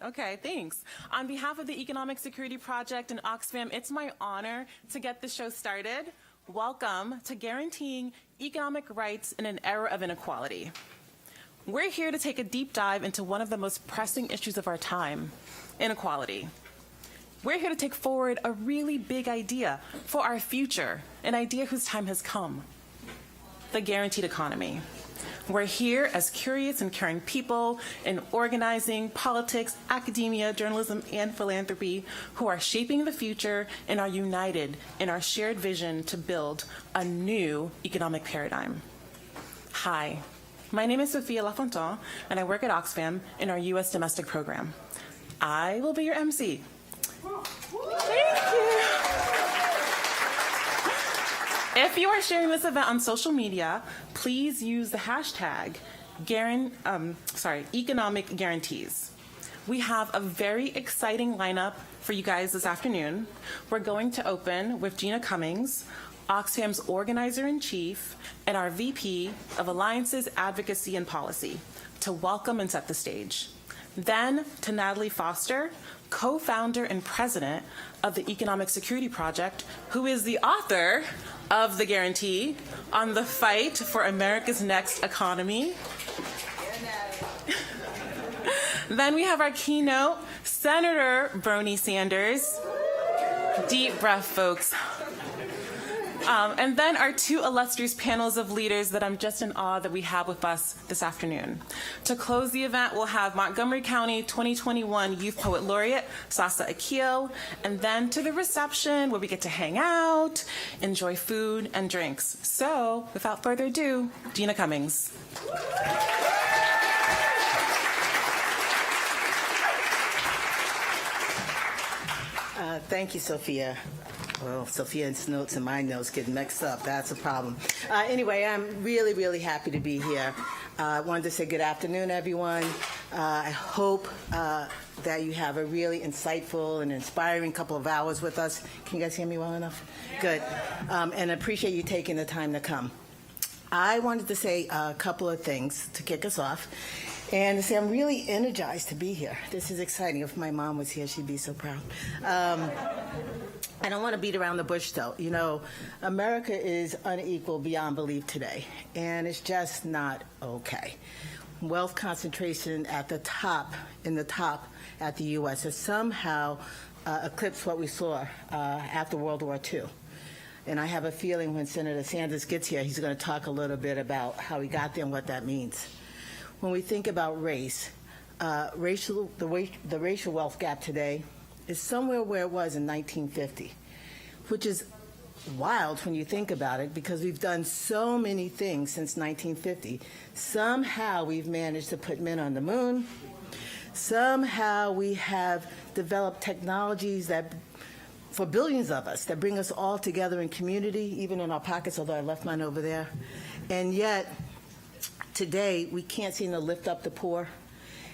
Okay, thanks. On behalf of the Economic Security Project and Oxfam, it's my honor to get the show started. Welcome to Guaranteeing Economic Rights in an Era of Inequality. We're here to take a deep dive into one of the most pressing issues of our time, inequality. We're here to take forward a really big idea for our future, an idea whose time has come, the guaranteed economy. We're here as curious and caring people in organizing, politics, academia, journalism, and philanthropy who are shaping the future and are united in our shared vision to build a new economic paradigm. Hi, my name is Sophia Lafontaine, and I work at Oxfam in our U.S. domestic program. I will be your MC. Thank you. If you are sharing this event on social media, please use the hashtag economic guarantees. We have a very exciting lineup for you guys this afternoon. We're going to open with Gina Cummings, Oxfam's organizer-in-chief and our VP of Alliances, Advocacy, and Policy, to welcome and set the stage. Then to Natalie Foster, co-founder and president of the Economic Security Project, who is the author of The Guarantee on the fight for America's next economy. Then we have our keynote, Senator Bernie Sanders. Deep breath, folks. And then our two illustrious panels of leaders that I'm just in awe that we have with us this afternoon. To close the event, we'll have Montgomery County 2021 Youth Poet Laureate, Sasa Akil, and then to the reception where we get to hang out, enjoy food and drinks. So, without further ado, Gina Cummings. Thank you, Sophia. Well, Sophia's notes and my notes get mixed up. That's a problem. Anyway, I'm really, really happy to be here. I wanted to say good afternoon, everyone. I hope that you have a really insightful and inspiring couple of hours with us. Can you guys hear me well enough? Good. And I appreciate you taking the time to come. I wanted to say a couple of things to kick us off. And to say I'm really energized to be here. This is exciting. If my mom was here, she'd be so proud. I don't want to beat around the bush, though. You know, America is unequal beyond belief today, and it's just not okay. Wealth concentration at the top at the U.S. has somehow eclipsed what we saw after World War II. And I have a feeling when Senator Sanders gets here, he's going to talk a little bit about how he got there and what that means. When we think about race, the racial wealth gap today is somewhere where it was in 1950, which is wild when you think about it because we've done so many things since 1950. Somehow we've managed to put men on the moon. Somehow we have developed technologies that, for billions of us, that bring us all together in community, even in our pockets, although I left mine over there. And yet, today, we can't seem to lift up the poor,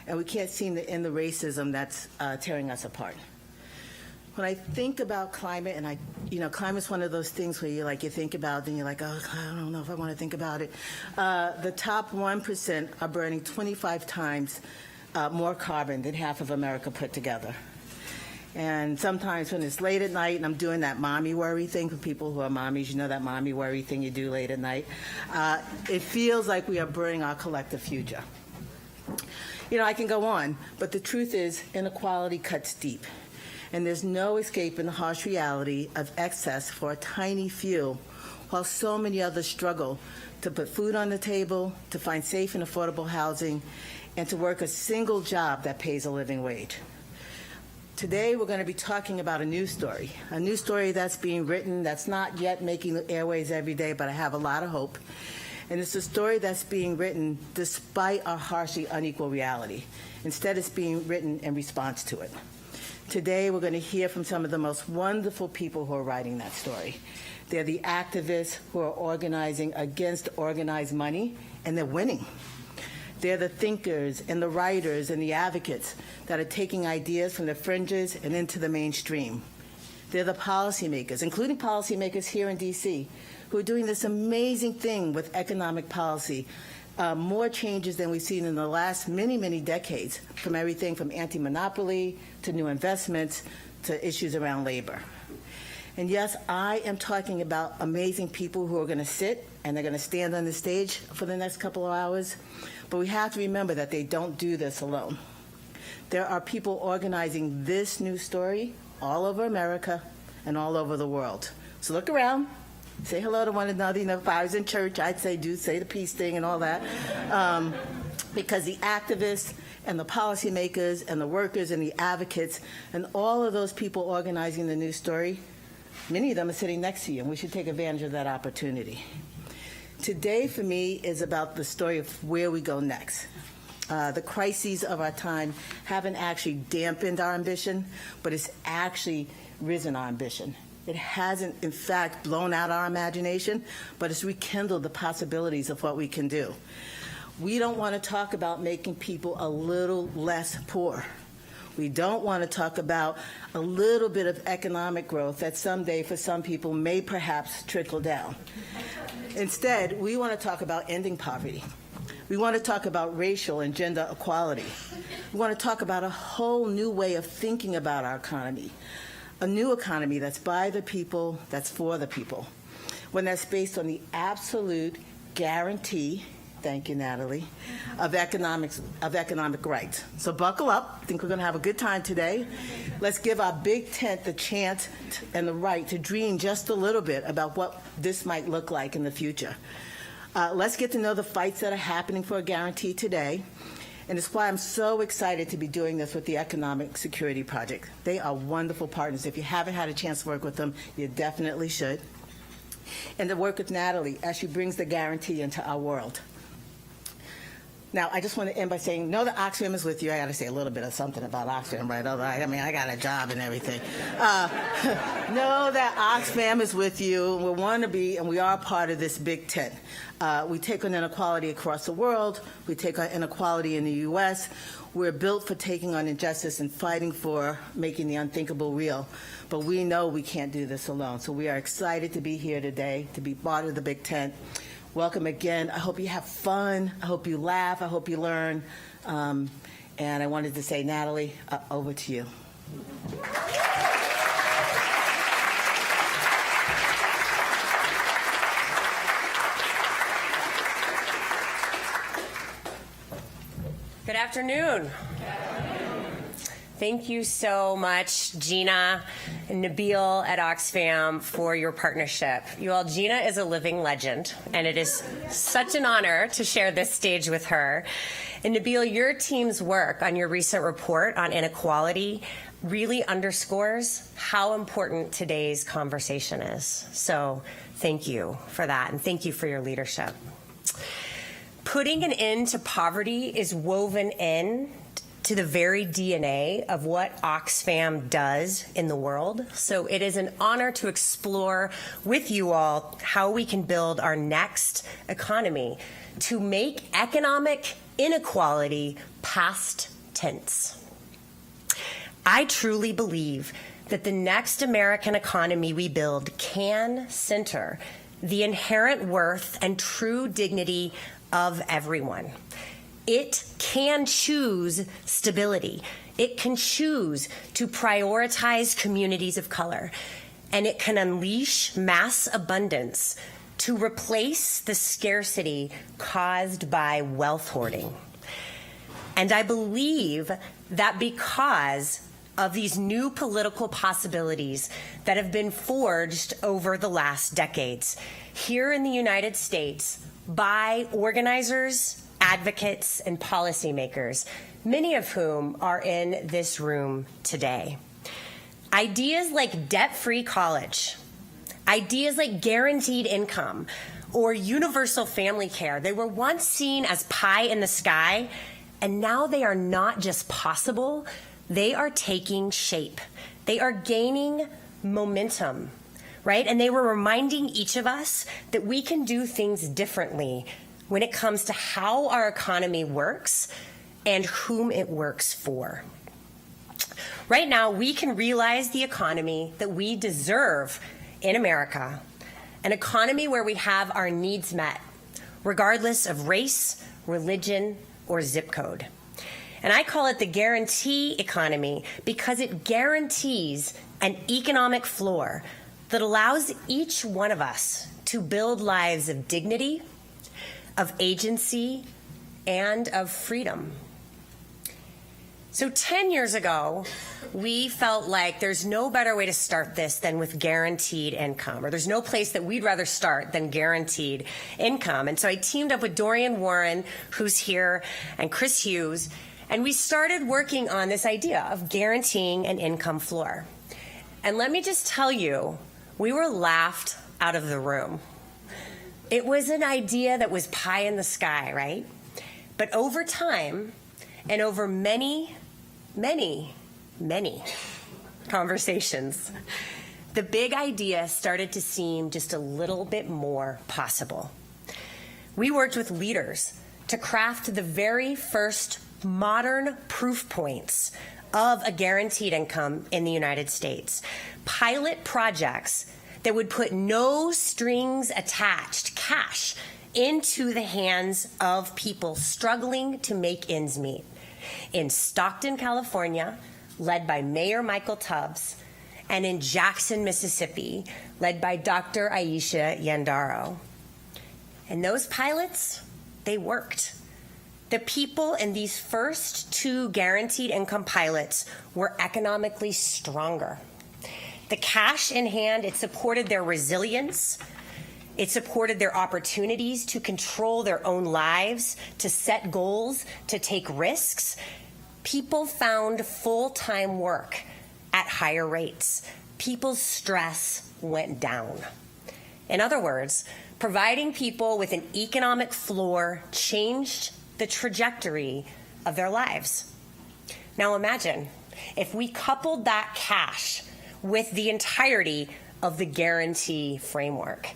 and we can't seem to end the racism that's tearing us apart. When I think about climate, and climate's one of those things where you think about, then you're like, oh, I don't know if I want to think about it. The top 1% are burning 25 times more carbon than half of America put together. And sometimes when it's late at night and I'm doing that mommy worry thing for people who are mommies, you know that mommy worry thing you do late at night, it feels like we are burning our collective future. You know, I can go on, but the truth is inequality cuts deep. And there's no escape in the harsh reality of excess for a tiny few, while so many others struggle to put food on the table, to find safe and affordable housing, and to work a single job that pays a living wage. Today, we're going to be talking about a news story that's being written, that's not yet making the airways every day, but I have a lot of hope. And it's a story that's being written despite our harshly unequal reality. Instead, it's being written in response to it. Today, we're going to hear from some of the most wonderful people who are writing that story. They're the activists who are organizing against organized money, and they're winning. They're the thinkers and the writers and the advocates that are taking ideas from the fringes and into the mainstream. They're the policymakers, including policymakers here in D.C., who are doing this amazing thing with economic policy more changes than we've seen in the last many, many decades, from everything from anti-monopoly to new investments to issues around labor. And yes, I am talking about amazing people who are going to sit and they're going to stand on the stage for the next couple of hours, but we have to remember that they don't do this alone. There are people organizing this new story all over America and all over the world. So look around, say hello to one another. You know, if I was in church, I'd say say the peace thing and all that. Because the activists and the policymakers and the workers and the advocates and all of those people organizing the new story, many of them are sitting next to you, and we should take advantage of that opportunity. Today, for me, is about the story of where we go next. The crises of our time haven't actually dampened our ambition, but it's actually risen our ambition. It hasn't, in fact, blown out our imagination, but it's rekindled the possibilities of what we can do. We don't want to talk about making people a little less poor. We don't want to talk about a little bit of economic growth that someday, for some people, may perhaps trickle down. Instead, we want to talk about ending poverty. We want to talk about racial and gender equality. We want to talk about a whole new way of thinking about our economy, a new economy that's by the people, that's for the people, one that's based on the absolute guarantee, thank you, Natalie, of economic rights. So buckle up. I think we're going to have a good time today. Let's give our big tent the chance and the right to dream just a little bit about what this might look like in the future. Let's get to know the fights that are happening for a guarantee today. And it's why I'm so excited to be doing this with the Economic Security Project. They are wonderful partners. If you haven't had a chance to work with them, you definitely should. And to work with Natalie as she brings the guarantee into our world. Now, I just want to end by saying, know that Oxfam is with you. I got to say a little bit of something about Oxfam, right? I mean, I got a job and everything. Know that Oxfam is with you. We want to be, and we are part of this big tent. We take on inequality across the world. We take on inequality in the U.S. We're built for taking on injustice and fighting for making the unthinkable real. But we know we can't do this alone. So we are excited to be here today, to be part of the big tent. Welcome again. I hope you have fun. I hope you laugh. I hope you learn. And I wanted to say, Natalie, over to you. Good afternoon. Thank you so much, Gina and Nabil at Oxfam, for your partnership. You all, Gina is a living legend, and it is such an honor to share this stage with her. And Nabil, your team's work on your recent report on inequality really underscores how important today's conversation is. So thank you for that, and thank you for your leadership. Putting an end to poverty is woven in to the very DNA of what Oxfam does in the world. So it is an honor to explore with you all how we can build our next economy to make economic inequality past tense. I truly believe that the next American economy we build can center the inherent worth and true dignity of everyone. It can choose stability. It can choose to prioritize communities of color. And it can unleash mass abundance to replace the scarcity caused by wealth hoarding. And I believe that because of these new political possibilities that have been forged over the last decades here in the United States by organizers, advocates, and policymakers, many of whom are in this room today. Ideas like debt-free college, ideas like guaranteed income, or universal family care, they were once seen as pie in the sky, and now they are not just possible, they are taking shape. They are gaining momentum, right? And they were reminding each of us that we can do things differently when it comes to how our economy works and whom it works for. Right now, we can realize the economy that we deserve in America, an economy where we have our needs met, regardless of race, religion, or zip code. And I call it the guarantee economy because it guarantees an economic floor that allows each one of us to build lives of dignity, of agency, and of freedom. So 10 years ago, we felt like there's no better way to start this than with guaranteed income, or there's no place that we'd rather start than guaranteed income. And so I teamed up with Dorian Warren, who's here, and Chris Hughes, and we started working on this idea of guaranteeing an income floor. And let me just tell you, we were laughed out of the room. It was an idea that was pie in the sky, right? But over time, and over many conversations, the big idea started to seem just a little bit more possible. We worked with leaders to craft the very first modern proof points of a guaranteed income in the United States. Pilot projects that would put no strings attached cash into the hands of people struggling to make ends meet. In Stockton, California, led by Mayor Michael Tubbs, and in Jackson, Mississippi, led by Dr. Aisha Yandaro. And those pilots, they worked. The people in these first two guaranteed income pilots were economically stronger. The cash in hand, it supported their resilience. It supported their opportunities to control their own lives, to set goals, to take risks. People found full-time work at higher rates. People's stress went down. In other words, providing people with an economic floor changed the trajectory of their lives. Now imagine if we coupled that cash with the entirety of the guarantee framework.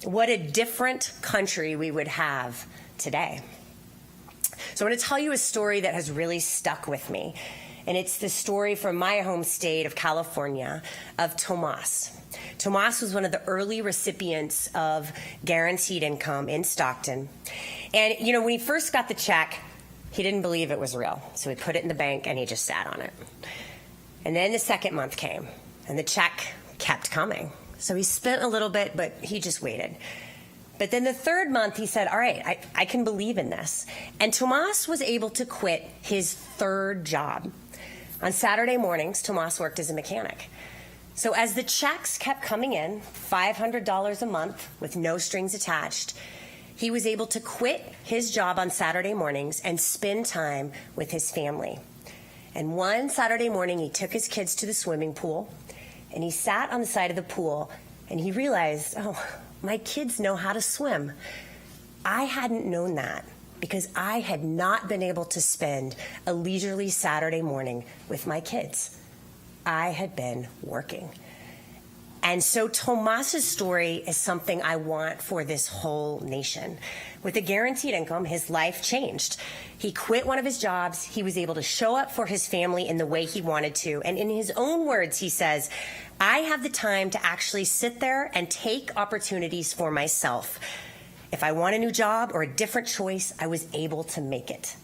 What a different country we would have today. So I want to tell you a story that has really stuck with me. And it's the story from my home state of California of Tomas. Tomas was one of the early recipients of guaranteed income in Stockton. And, you know, when he first got the check, he didn't believe it was real. So he put it in the bank and he just sat on it. And then the second month came and the check kept coming. So he spent a little bit, but he just waited. But then the third month, he said, all right, I can believe in this. And Tomas was able to quit his third job. On Saturday mornings, Tomas worked as a mechanic. So as the checks kept coming in, $500 a month with no strings attached, he was able to quit his job on Saturday mornings and spend time with his family. And one Saturday morning, he took his kids to the swimming pool, and he sat on the side of the pool, and he realized, oh, my kids know how to swim. I hadn't known that because I had not been able to spend a leisurely Saturday morning with my kids. I had been working. And so Tomas's story is something I want for this whole nation. With a guaranteed income, his life changed. He quit one of his jobs. He was able to show up for his family in the way he wanted to. And in his own words, he says, I have the time to actually sit there and take opportunities for myself. If I want a new job or a different choice, I was able to make it.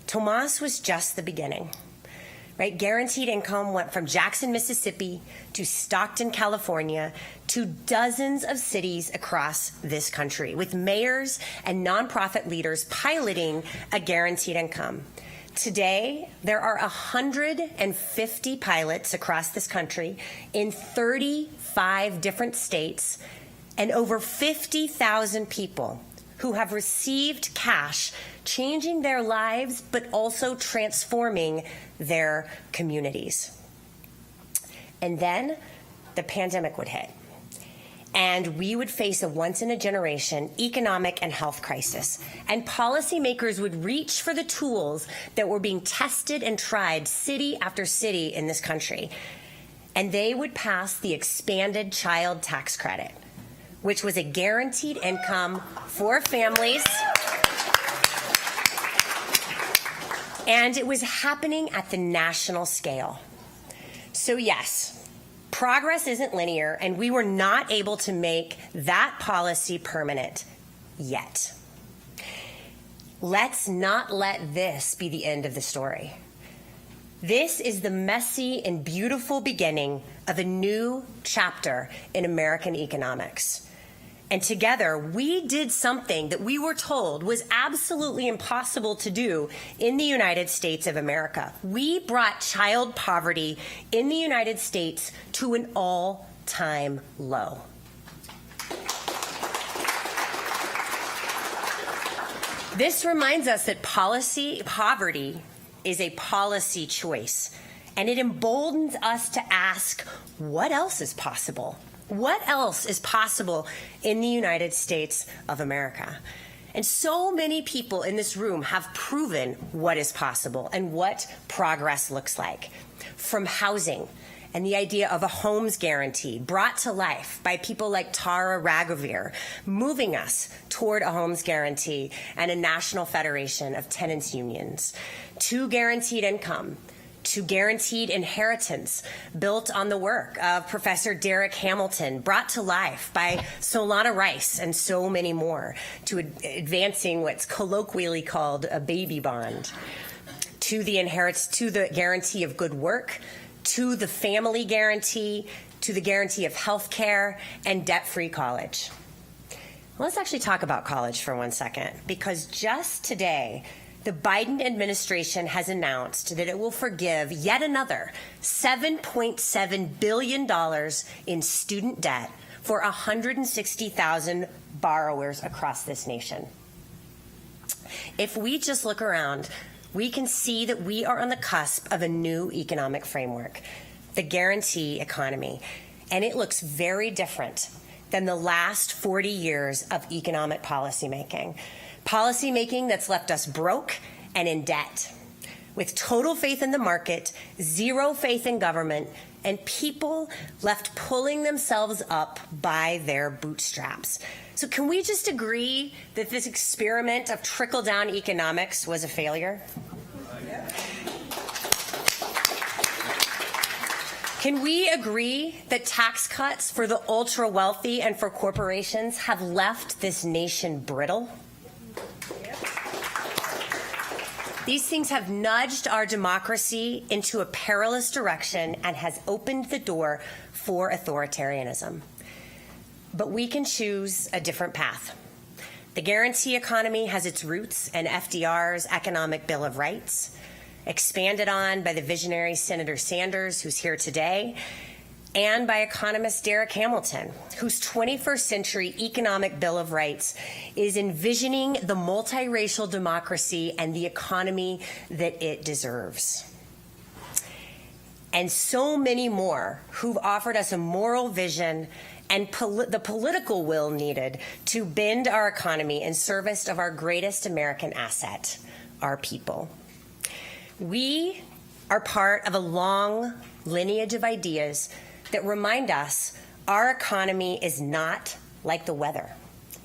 Tomas was just the beginning. Right? Guaranteed income went from Jackson, Mississippi to Stockton, California, to dozens of cities across this country, with mayors and nonprofit leaders piloting a guaranteed income. Today, there are 150 pilots across this country in 35 different states and over 50,000 people who have received cash, changing their lives, but also transforming their communities. And then the pandemic would hit, and we would face a once-in-a-generation economic and health crisis. And policymakers would reach for the tools that were being tested and tried city after city in this country. And they would pass the expanded child tax credit, which was a guaranteed income for families. And it was happening at the national scale. So yes, progress isn't linear, and we were not able to make that policy permanent yet. let's not let this be the end of the story. This is the messy and beautiful beginning of a new chapter in American economics. And together, we did something that we were told was absolutely impossible to do in the United States of America. We brought child poverty in the United States to an all-time low. This reminds us that poverty is a policy choice, and it emboldens us to ask, what else is possible? What else is possible in the United States of America? And so many people in this room have proven what is possible and what progress looks like. From housing and the idea of a homes guarantee brought to life by people like Tara Raghuveer, moving us toward a homes guarantee and a national federation of tenants unions, to guaranteed income, to guaranteed inheritance built on the work of Professor Derek Hamilton, brought to life by Solana Rice and so many more, to advancing what's colloquially called a baby bond, to the guarantee of good work, to the family guarantee, to the guarantee of health care and debt-free college. Let's actually talk about college for 1 second, because just today, the Biden administration has announced that it will forgive yet another $7.7 billion in student debt for 160,000 borrowers across this nation. If we just look around, we can see that we are on the cusp of a new economic framework, the guarantee economy, and it looks very different than the last 40 years of economic policymaking. Policymaking that's left us broke and in debt, with total faith in the market, zero faith in government, and people left pulling themselves up by their bootstraps. So can we just agree that this experiment of trickle-down economics was a failure? Can we agree that tax cuts for the ultra-wealthy and for corporations have left this nation brittle? These things have nudged our democracy into a perilous direction and has opened the door for authoritarianism. But we can choose a different path. The guarantee economy has its roots in FDR's Economic Bill of Rights, expanded on by the visionary Senator Sanders, who's here today, and by economist Derek Hamilton, whose 21st century Economic Bill of Rights is envisioning the multiracial democracy and the economy that it deserves. And so many more who've offered us a moral vision and the political will needed to bend our economy in service of our greatest American asset, our people. We are part of a long lineage of ideas that remind us our economy is not like the weather.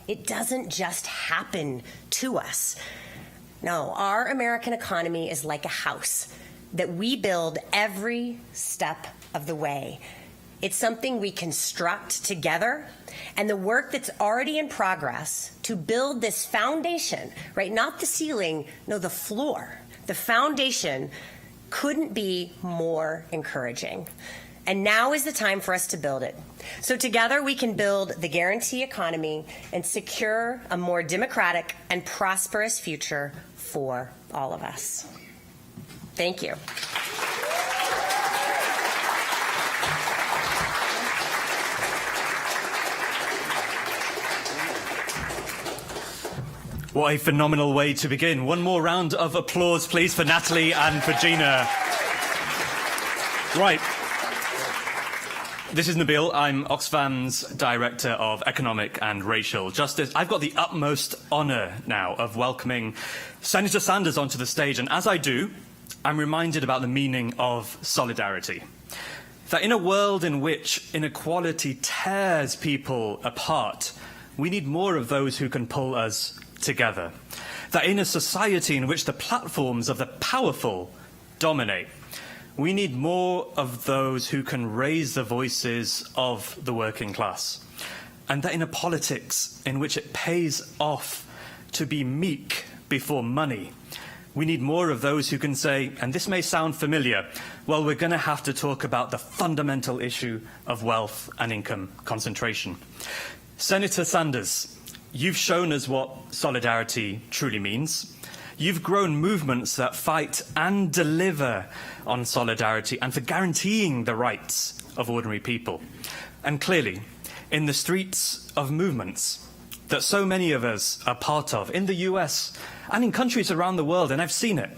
It doesn't just happen to us. No, our American economy is like a house that we build every step of the way. It's something we construct together, and the work that's already in progress to build this foundation, right, not the ceiling, no, the floor, the foundation couldn't be more encouraging. And now is the time for us to build it. So together we can build the guarantee economy and secure a more democratic and prosperous future for all of us. Thank you. What a phenomenal way to begin. One more round of applause, please, for Natalie and for Gina. Right. This is Nabil. I'm Oxfam's Director of Economic and Racial Justice. I've got the utmost honour now of welcoming Senator Sanders onto the stage, and as I do, I'm reminded about the meaning of solidarity. That in a world in which inequality tears people apart, we need more of those who can pull us together. That in a society in which the platforms of the powerful dominate, we need more of those who can raise the voices of the working class. And that in a politics in which it pays off to be meek before money. We need more of those who can say, and this may sound familiar, well, we're going to have to talk about the fundamental issue of wealth and income concentration. Senator Sanders, you've shown us what solidarity truly means. You've grown movements that fight and deliver on solidarity and for guaranteeing the rights of ordinary people. And clearly, in the streets of movements that so many of us are part of, in the US and in countries around the world, and I've seen it,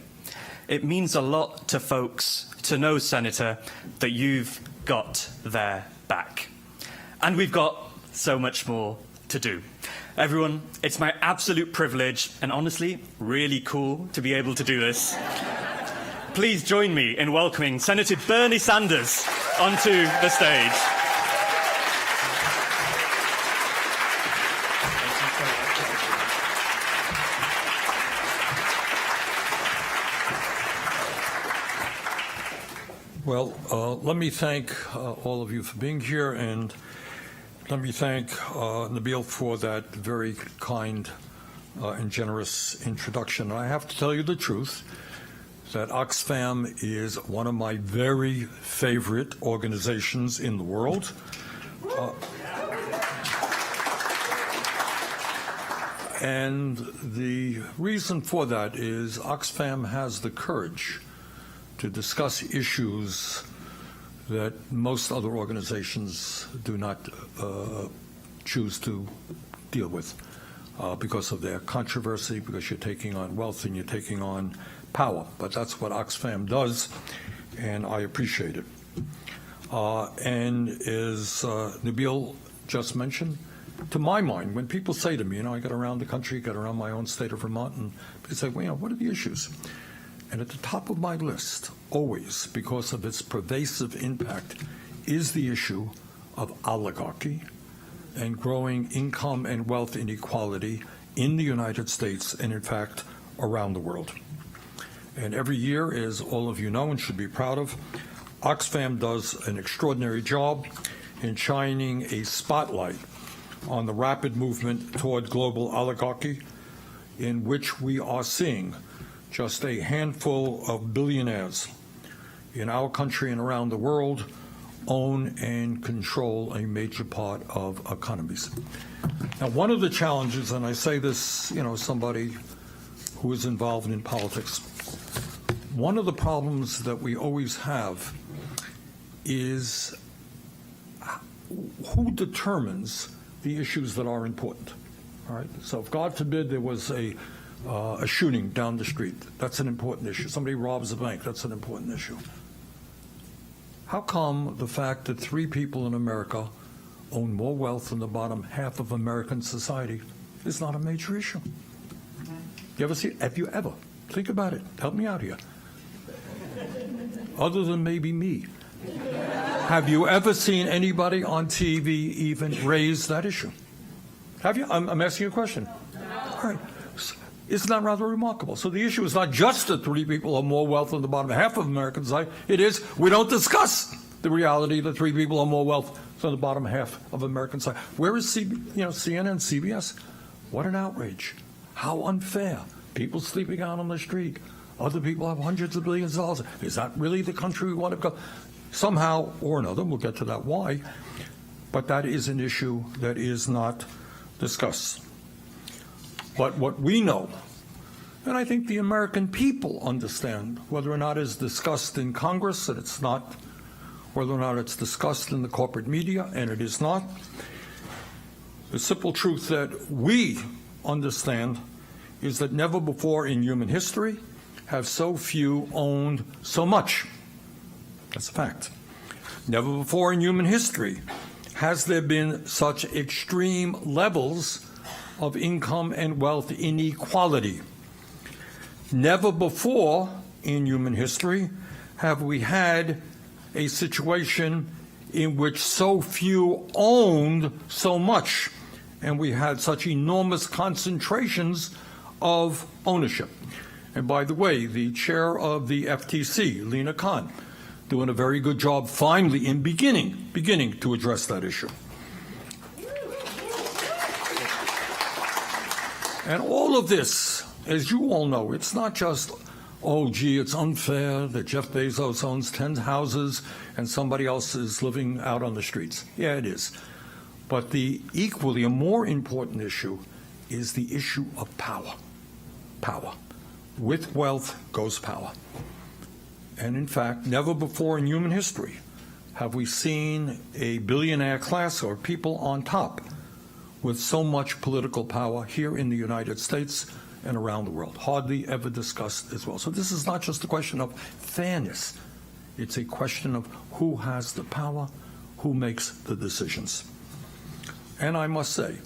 it means a lot to folks to know, Senator, that you've got their back. And we've got so much more to do. Everyone, it's my absolute privilege and honestly really cool to be able to do this. Please join me in welcoming Senator Bernie Sanders onto the stage. Well, let me thank all of you for being here, and let me thank Nabil for that very kind and generous introduction. I have to tell you the truth, that Oxfam is one of my very favorite organizations in the world. And the reason for that is Oxfam has the courage to discuss issues that most other organizations do not choose to deal with because of their controversy, because you're taking on wealth and you're taking on power. But that's what Oxfam does, and I appreciate it. And as Nabil just mentioned, to my mind, when people say to me, I get around the country, get around my own state of Vermont, and they say, well, what are the issues? And at the top of my list, always, because of its pervasive impact, is the issue of oligarchy and growing income and wealth inequality in the United States and, in fact, around the world. And every year, as all of you know and should be proud of, Oxfam does an extraordinary job in shining a spotlight on the rapid movement toward global oligarchy, in which we are seeing just a handful of billionaires in our country and around the world own and control a major part of economies. Now, one of the challenges, and I say this, somebody who is involved in politics, one of the problems that we always have is who determines the issues that are important. All right. So if, God forbid, there was a shooting down the street, that's an important issue. Somebody robs a bank, that's an important issue. How come the fact that 3 people in America own more wealth than the bottom half of American society is not a major issue? You ever see? Have you ever? Think about it. Help me out here. Other than maybe me. Have you ever seen anybody on TV even raise that issue? Have you? I'm asking you a question. All right. Isn't that rather remarkable? So the issue is not just that 3 people have more wealth than the bottom half of American society. It is we don't discuss the reality that 3 people have more wealth than the bottom half of American society. Where is CNN, CBS? What an outrage. How unfair. People sleeping out on the street. Other people have hundreds of billions of dollars. Is that really the country we want to go? Somehow or another, we'll get to that why, but that is an issue that is not discussed. But what we know, and I think the American people understand, whether or not it's discussed in Congress, and it's not, whether or not it's discussed in the corporate media, and it is not, the simple truth that we understand is that never before in human history have so few owned so much. That's a fact. Never before in human history has there been such extreme levels of income and wealth inequality. Never before in human history have we had a situation in which so few owned so much, and we had such enormous concentrations of ownership. And by the way, the chair of the FTC, Lina Khan, doing a very good job finally in beginning to address that issue. And all of this as you all know, it's not just, oh, gee, it's unfair that Jeff Bezos owns 10 houses and somebody else is living out on the streets. Yeah, it is. But the equally, a more important issue is the issue of power. Power. With wealth goes power. And in fact, never before in human history have we seen a billionaire class or people on top with so much political power here in the United States and around the world. Hardly ever discussed as well. So this is not just a question of fairness. It's a question of who has the power, who makes the decisions. And I must say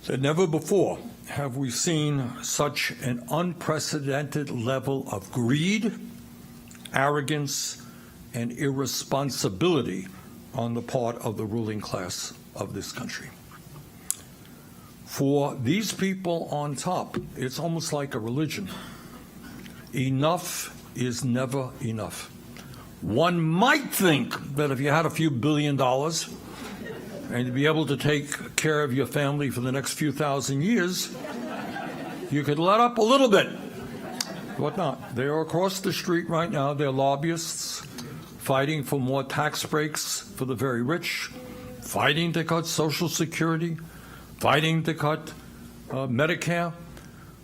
that never before have we seen such an unprecedented level of greed, arrogance, and irresponsibility on the part of the ruling class of this country. For these people on top, it's almost like a religion. Enough is never enough. One might think that if you had a few $1 billion and to be able to take care of your family for the next few thousand years, you could let up a little bit. But not. They are across the street right now. They're lobbyists fighting for more tax breaks for the very rich, fighting to cut Social Security, fighting to cut Medicare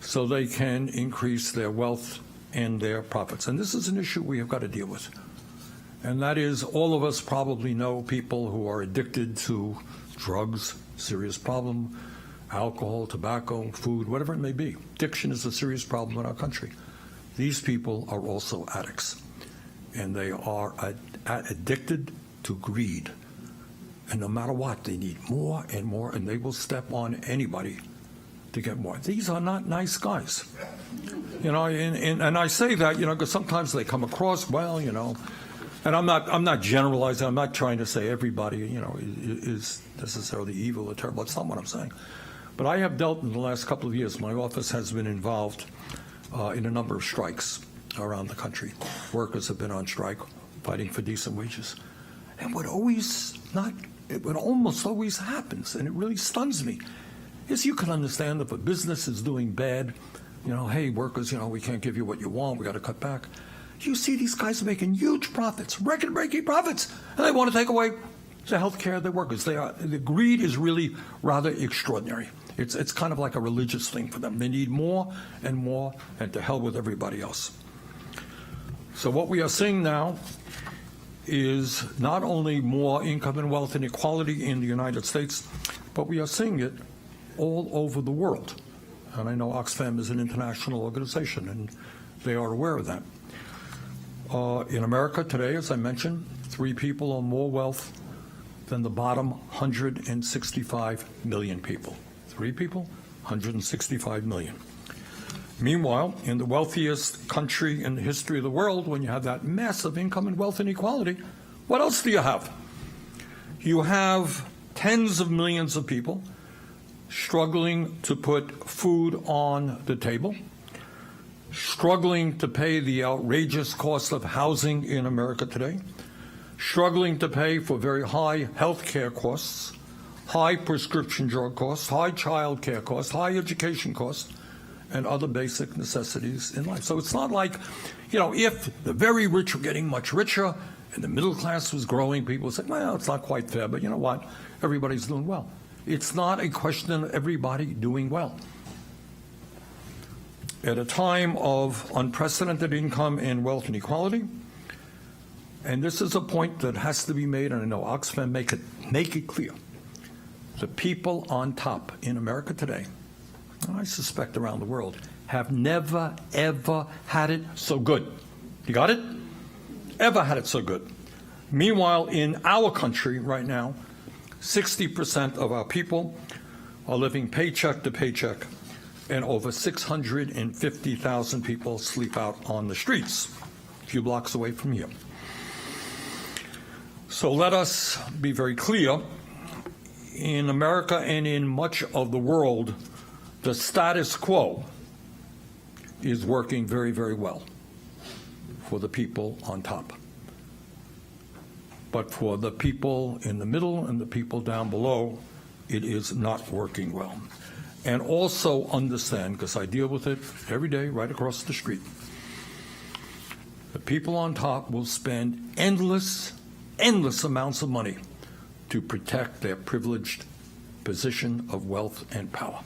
so they can increase their wealth and their profits. And this is an issue we have got to deal with. And that is, all of us probably know people who are addicted to drugs, serious problem, alcohol, tobacco, food, whatever it may be. Addiction is a serious problem in our country. These people are also addicts, and they are addicted to greed. And no matter what, they need more and more, and they will step on anybody to get more. These are not nice guys. You know, and I say that, you know, because sometimes they come across, well, you know, and I'm not generalizing. I'm not trying to say everybody, you know, is necessarily evil or terrible. That's not what I'm saying. But I have dealt in the last couple of years, my office has been involved in a number of strikes around the country. Workers have been on strike, fighting for decent wages. And what almost always happens, and it really stuns me, is you can understand if a business is doing bad, you know, hey, workers, you know, we can't give you what you want, we got to cut back. You see these guys making huge profits, record-breaking profits, and they want to take away the health care of their workers. The greed is really rather extraordinary. It's kind of like a religious thing for them. They need more, and to hell with everybody else. So what we are seeing now is not only more income and wealth inequality in the United States, but we are seeing it all over the world. And I know Oxfam is an international organization, and they are aware of that. In America today, as I mentioned, 3 people own more wealth than the bottom 165 million people. 3 people, 165 million. Meanwhile, in the wealthiest country in the history of the world, when you have that massive income and wealth inequality, what else do you have? You have tens of millions of people struggling to put food on the table, struggling to pay the outrageous cost of housing in America today, struggling to pay for very high health care costs, high prescription drug costs, high child care costs, high education costs, and other basic necessities in life. So it's not like, you know, if the very rich were getting much richer and the middle class was growing, people would say, well, it's not quite fair, but you know what? Everybody's doing well. It's not a question of everybody doing well. At a time of unprecedented income and wealth inequality, and this is a point that has to be made, and I know Oxfam make it clear, the people on top in America today, and I suspect around the world, have never, ever had it so good. You got it? Ever had it so good. Meanwhile, in our country right now, 60% of our people are living paycheck to paycheck, and over 650,000 people sleep out on the streets, a few blocks away from here. So let us be very clear. In America and in much of the world, the status quo is working very, very well for the people on top. But for the people in the middle and the people down below, it is not working well. and also understand, because I deal with it every day right across the street, the people on top will spend endless amounts of money to protect their privileged position of wealth and power.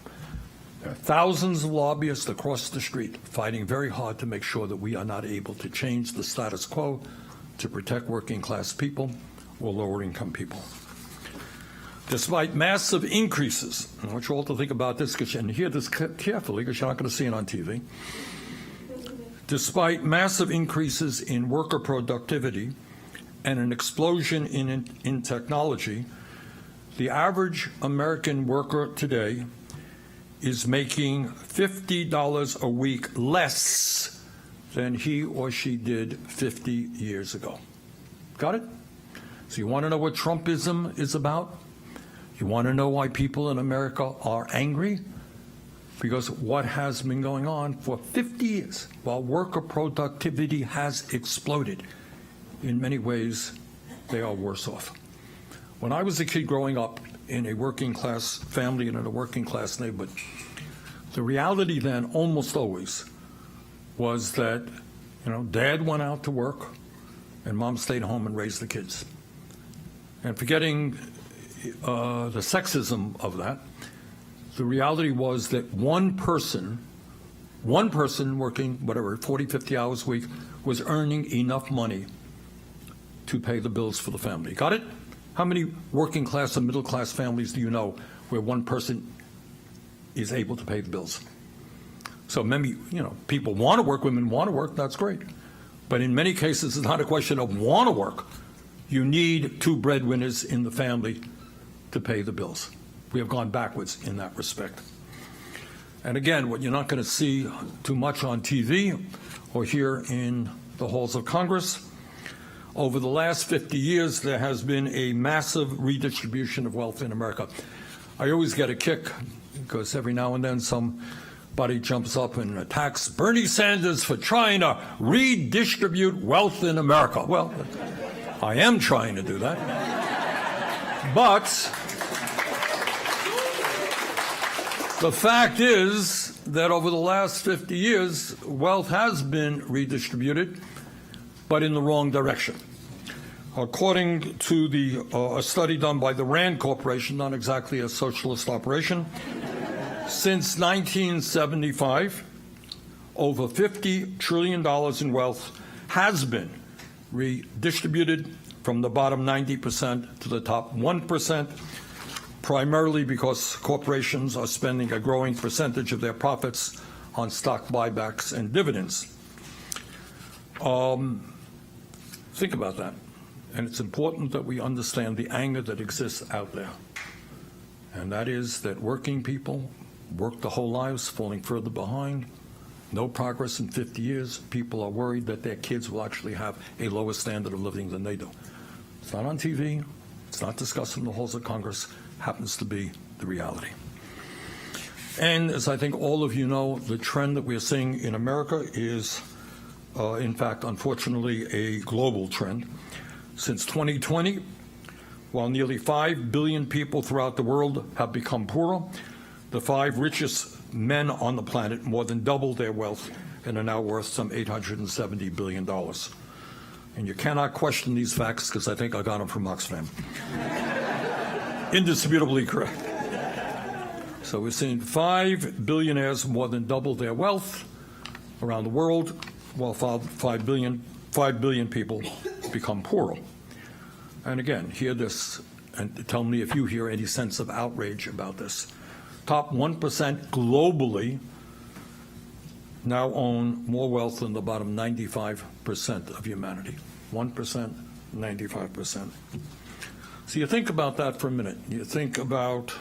There are thousands of lobbyists across the street fighting very hard to make sure that we are not able to change the status quo to protect working class people or lower income people. Despite massive increases, I want you all to think about this and hear this carefully because you're not going to see it on TV. Despite massive increases in worker productivity and an explosion in technology, the average American worker today is making $50 a week less than he or she did 50 years ago. Got it? So you want to know what Trumpism is about? You want to know why people in America are angry? Because what has been going on for 50 years, while worker productivity has exploded, in many ways, they are worse off. When I was a kid growing up in a working class family and in a working class neighborhood, the reality then almost always was that, dad went out to work and mom stayed home and raised the kids. And forgetting the sexism of that, the reality was that one person working, whatever, 40, 50 hours a week, was earning enough money to pay the bills for the family. Got it? How many working class and middle class families do you know where one person is able to pay the bills? So maybe, people want to work, women want to work, that's great. But in many cases, it's not a question of want to work. You need two breadwinners in the family to pay the bills. We have gone backwards in that respect. And again, what you're not going to see too much on TV or here in the halls of Congress, over the last 50 years, there has been a massive redistribution of wealth in America. I always get a kick because every now and then somebody jumps up and attacks Bernie Sanders for trying to redistribute wealth in America. Well, I am trying to do that. But the fact is that over the last 50 years, wealth has been redistributed, but in the wrong direction. According to a study done by the RAND Corporation, not exactly a socialist operation, since 1975, over $50 trillion in wealth has been redistributed from the bottom 90% to the top 1%, primarily because corporations are spending a growing percentage of their profits on stock buybacks and dividends. Think about that. And it's important that we understand the anger that exists out there. And that is that working people work their whole lives, falling further behind, no progress in 50 years. People are worried that their kids will actually have a lower standard of living than they do. It's not on TV. It's not discussed in the halls of Congress. Happens to be the reality. And as I think all of you know, the trend that we're seeing in America is, in fact, unfortunately, a global trend. Since 2020, while nearly 5 billion people throughout the world have become poorer, the 5 richest men on the planet more than doubled their wealth and are now worth some $870 billion. And you cannot question these facts because I think I got them from Oxfam. Indisputably correct. So we're seeing 5 billionaires more than double their wealth around the world, while 5 billion people become poorer. And again, hear this and tell me if you hear any sense of outrage about this. Top 1% globally now own more wealth than the bottom 95% of humanity. 1%, 95%. So you think about that for a minute. You think about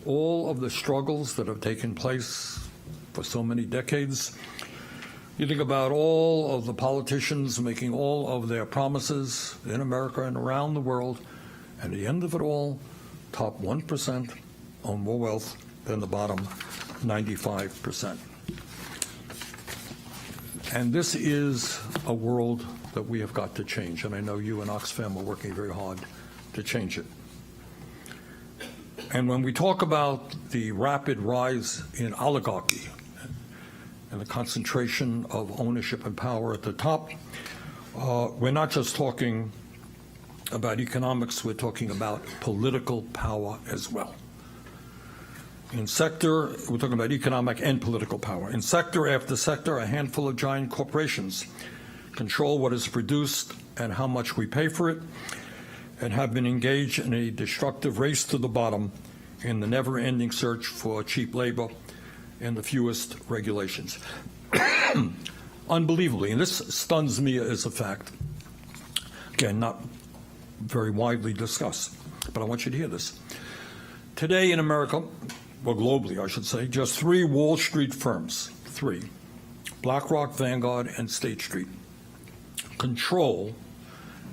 all of the struggles that have taken place for so many decades. You think about all of the politicians making all of their promises in America and around the world, and at the end of it all, top 1% own more wealth than the bottom 95%. And this is a world that we have got to change, and I know you and Oxfam are working very hard to change it. And when we talk about the rapid rise in oligarchy and the concentration of ownership and power at the top, we're not just talking about economics, we're talking about political power as well. We're talking about economic and political power. In sector after sector, a handful of giant corporations control what is produced and how much we pay for it, and have been engaged in a destructive race to the bottom in the never-ending search for cheap labor and the fewest regulations. Unbelievably, and this stuns me as a fact, again, not very widely discussed, but I want you to hear this. Today in America, well, globally, I should say, just 3 Wall Street firms, 3, BlackRock, Vanguard, and State Street, control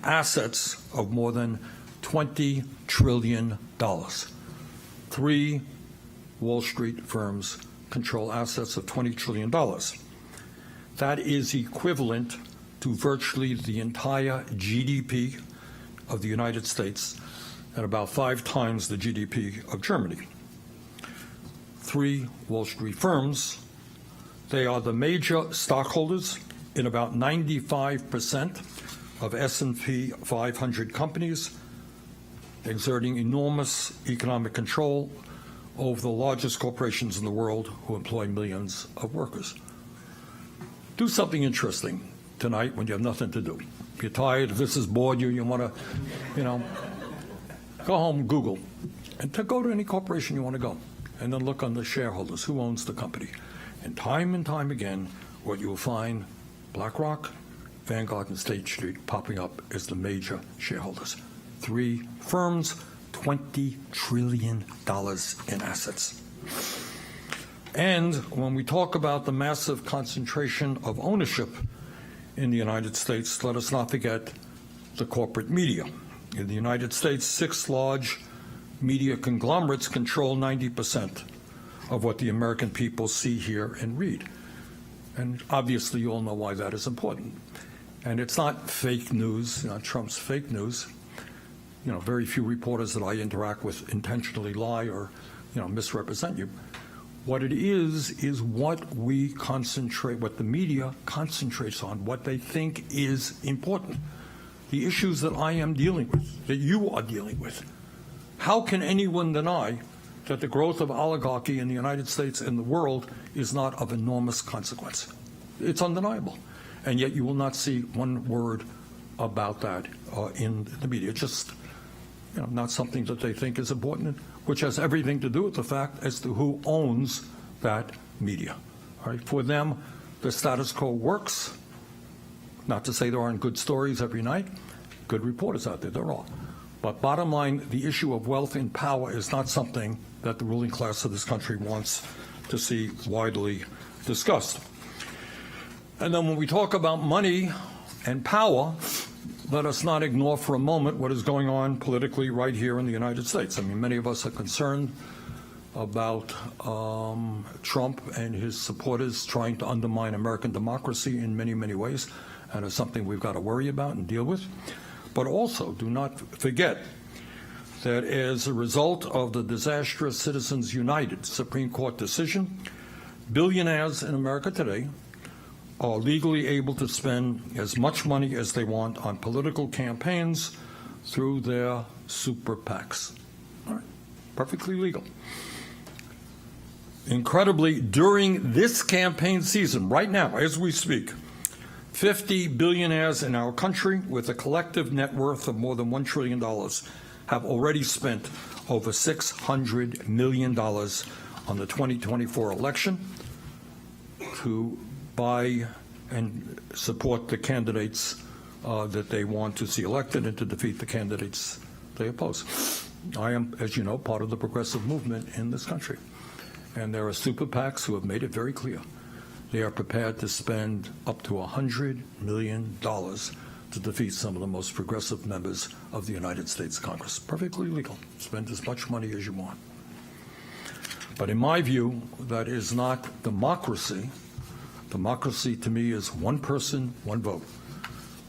assets of more than $20 trillion. 3 Wall Street firms control assets of $20 trillion. That is equivalent to virtually the entire GDP of the United States and about 5 times the GDP of Germany. 3 Wall Street firms, they are the major stockholders in about 95% of S&P 500 companies, exerting enormous economic control over the largest corporations in the world who employ millions of workers. Do something interesting tonight when you have nothing to do. If you're tired, if this has bored you, you want to, go home, Google, and go to any corporation you want to go, and then look on the shareholders, who owns the company. And time again, what you will find, BlackRock, Vanguard, and State Street popping up as the major shareholders. 3 firms, $20 trillion in assets. And when we talk about the massive concentration of ownership in the United States, let us not forget the corporate media. In the United States, 6 large media conglomerates control 90% of what the American people see, hear, and read. And obviously, you all know why that is important. And it's not fake news, Trump's fake news. Very few reporters that I interact with intentionally lie or, misrepresent you. What it is what we concentrate, what the media concentrates on, what they think is important. The issues that I am dealing with, that you are dealing with. How can anyone deny that the growth of oligarchy in the United States and the world is not of enormous consequence? It's undeniable. And yet you will not see one word about that in the media. It's just not something that they think is important, which has everything to do with the fact as to who owns that media. All right? For them, the status quo works. Not to say there aren't good stories every night. Good reporters out there, there are. But bottom line, the issue of wealth and power is not something that the ruling class of this country wants to see widely discussed. And then when we talk about money and power, let us not ignore for a moment what is going on politically right here in the United States. I mean, many of us are concerned about Trump and his supporters trying to undermine American democracy in many, many ways, and it's something we've got to worry about and deal with. But also, do not forget that as a result of the disastrous Citizens United Supreme Court decision, billionaires in America today are legally able to spend as much money as they want on political campaigns through their super PACs. All right. Perfectly legal. Incredibly, during this campaign season, right now, as we speak, 50 billionaires in our country with a collective net worth of more than $1 trillion have already spent over $600 million on the 2024 election to buy and support the candidates that they want to see elected and to defeat the candidates they oppose. I am, as you know, part of the progressive movement in this country. And there are super PACs who have made it very clear. They are prepared to spend up to $100 million to defeat some of the most progressive members of the United States Congress. Perfectly legal. Spend as much money as you want. But in my view, that is not democracy. Democracy to me is one person, one vote.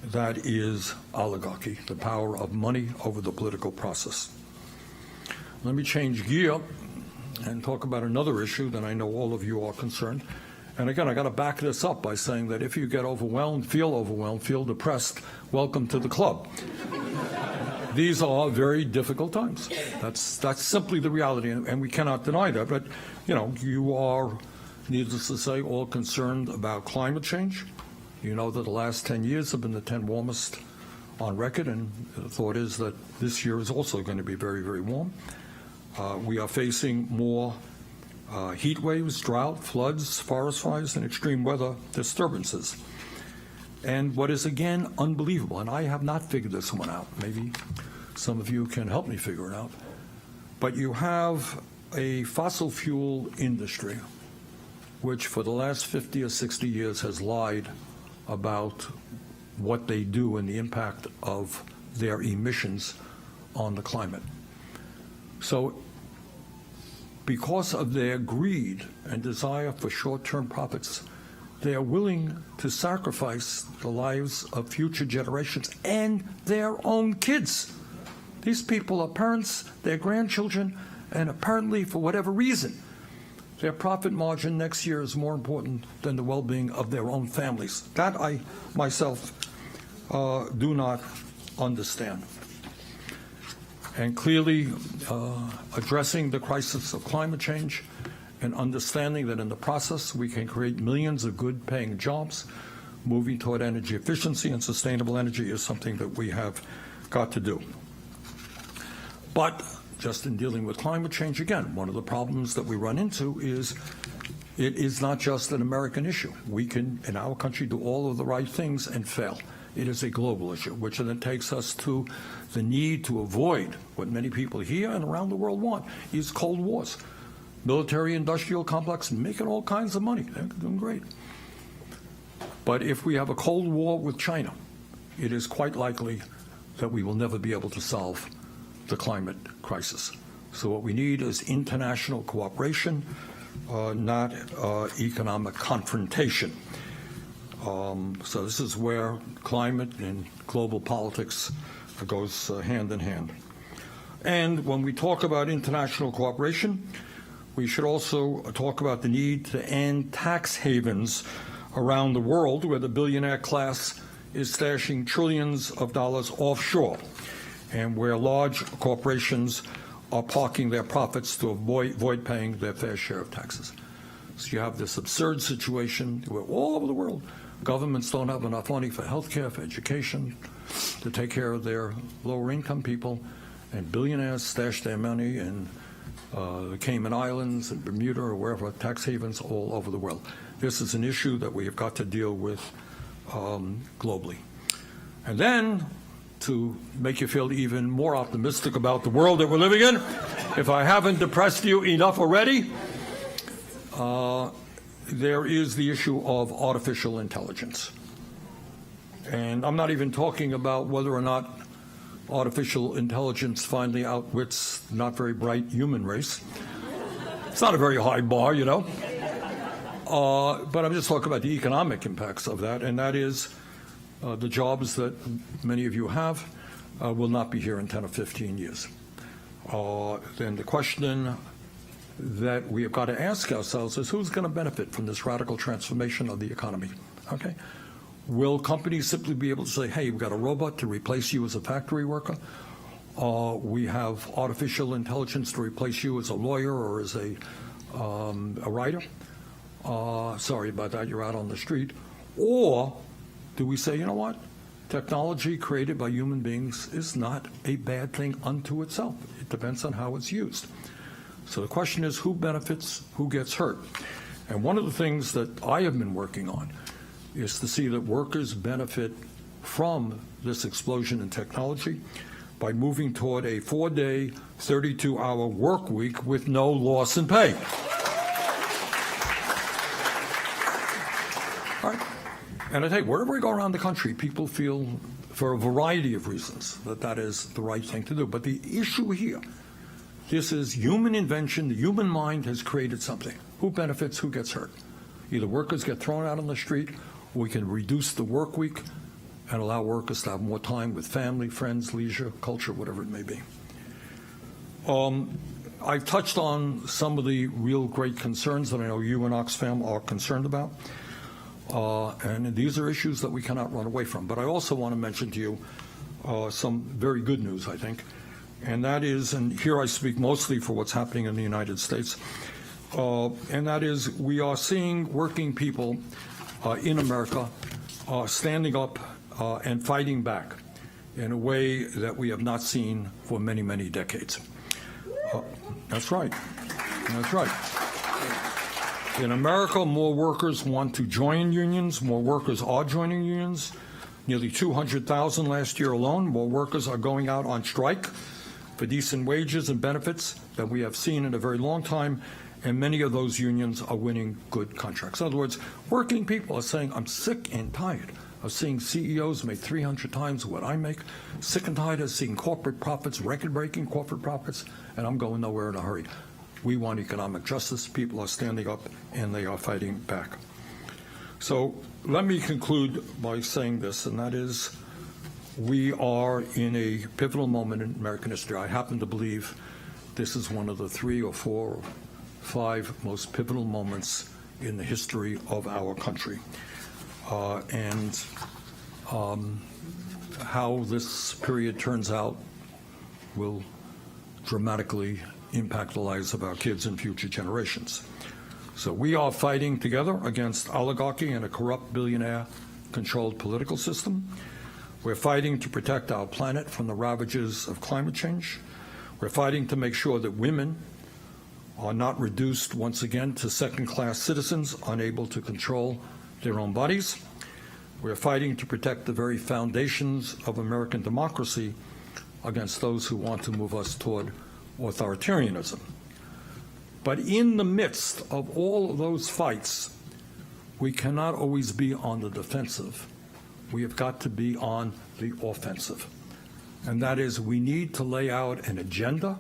That is oligarchy, the power of money over the political process. let me change gear and talk about another issue that I know all of you are concerned. And again, I got to back this up by saying that if you get overwhelmed, feel depressed, welcome to the club. These are very difficult times. That's simply the reality, and we cannot deny that. But, you know, you are, needless to say, all concerned about climate change. You know that the last 10 years have been the 10 warmest on record, and the thought is that this year is also going to be very, very warm. We are facing more heat waves, drought, floods, forest fires, and extreme weather disturbances. And what is, again, unbelievable, and I have not figured this one out, maybe some of you can help me figure it out, but you have a fossil fuel industry which for the last 50 or 60 years has lied about what they do and the impact of their emissions on the climate. So because of their greed and desire for short-term profits, they are willing to sacrifice the lives of future generations and their own kids. These people are parents, their grandchildren, and apparently, for whatever reason, their profit margin next year is more important than the well-being of their own families. That I, myself, do not understand. And clearly, addressing the crisis of climate change and understanding that in the process we can create millions of good-paying jobs, moving toward energy efficiency and sustainable energy is something that we have got to do. But just in dealing with climate change, again, one of the problems that we run into is it is not just an American issue. We can, in our country, do all of the right things and fail. It is a global issue, which then takes us to the need to avoid what many people here and around the world want, is Cold Wars. Military-industrial complex making all kinds of money. They're doing great. But if we have a Cold War with China, it is quite likely that we will never be able to solve the climate crisis. So what we need is international cooperation, not economic confrontation. So this is where climate and global politics goes hand in hand. And when we talk about international cooperation, we should also talk about the need to end tax havens around the world where the billionaire class is stashing trillions of dollars offshore and where large corporations are parking their profits to avoid paying their fair share of taxes. So you have this absurd situation where all over the world governments don't have enough money for health care, for education, to take care of their lower income people, and billionaires stash their money in the Cayman Islands and Bermuda or wherever, tax havens all over the world. This is an issue that we have got to deal with globally. And then, to make you feel even more optimistic about the world that we're living in, if I haven't depressed you enough already, there is the issue of artificial intelligence. And I'm not even talking about whether or not artificial intelligence finally outwits not very bright human race. It's not a very high bar, you know. But I'm just talking about the economic impacts of that, and that is the jobs that many of you have will not be here in 10 or 15 years. Then the question that we have got to ask ourselves is who's going to benefit from this radical transformation of the economy? Okay? Will companies simply be able to say, hey, we've got a robot to replace you as a factory worker? We have artificial intelligence to replace you as a lawyer or as a writer? Sorry about that, you're out on the street. Or do we say, you know what? Technology created by human beings is not a bad thing unto itself. It depends on how it's used. So the question is, who benefits, who gets hurt? And one of the things that I have been working on is to see that workers benefit from this explosion in technology by moving toward a 4-day, 32-hour work week with no loss in pay. All right. And I tell you, wherever we go around the country, people feel, for a variety of reasons, that that is the right thing to do. But the issue here, this is human invention. The human mind has created something. Who benefits, who gets hurt? Either workers get thrown out on the street, or we can reduce the work week and allow workers to have more time with family, friends, leisure, culture, whatever it may be. I've touched on some of the real great concerns that I know you and Oxfam are concerned about. And these are issues that we cannot run away from. But I also want to mention to you some very good news, I think. And that is, and here I speak mostly for what's happening in the United States, and that is we are seeing working people in America standing up and fighting back in a way that we have not seen for many, many decades. That's right. That's right. In America, more workers want to join unions. More workers are joining unions. Nearly 200,000 last year alone. More workers are going out on strike for decent wages and benefits than we have seen in a very long time. And many of those unions are winning good contracts. In other words, working people are saying, I'm sick and tired of seeing CEOs make 300 times what I make, sick and tired of seeing corporate profits, record-breaking corporate profits, and I'm going nowhere in a hurry. We want economic justice. People are standing up, and they are fighting back. So let me conclude by saying this, and that is we are in a pivotal moment in American history. I happen to believe this is one of the 3 or 4 or 5 most pivotal moments in the history of our country. How this period turns out will dramatically impact the lives of our kids and future generations. So we are fighting together against oligarchy and a corrupt billionaire-controlled political system. We're fighting to protect our planet from the ravages of climate change. We're fighting to make sure that women are not reduced once again to second-class citizens unable to control their own bodies. We're fighting to protect the very foundations of American democracy against those who want to move us toward authoritarianism. But in the midst of all of those fights, we cannot always be on the defensive. We have got to be on the offensive. And that is, we need to lay out an agenda.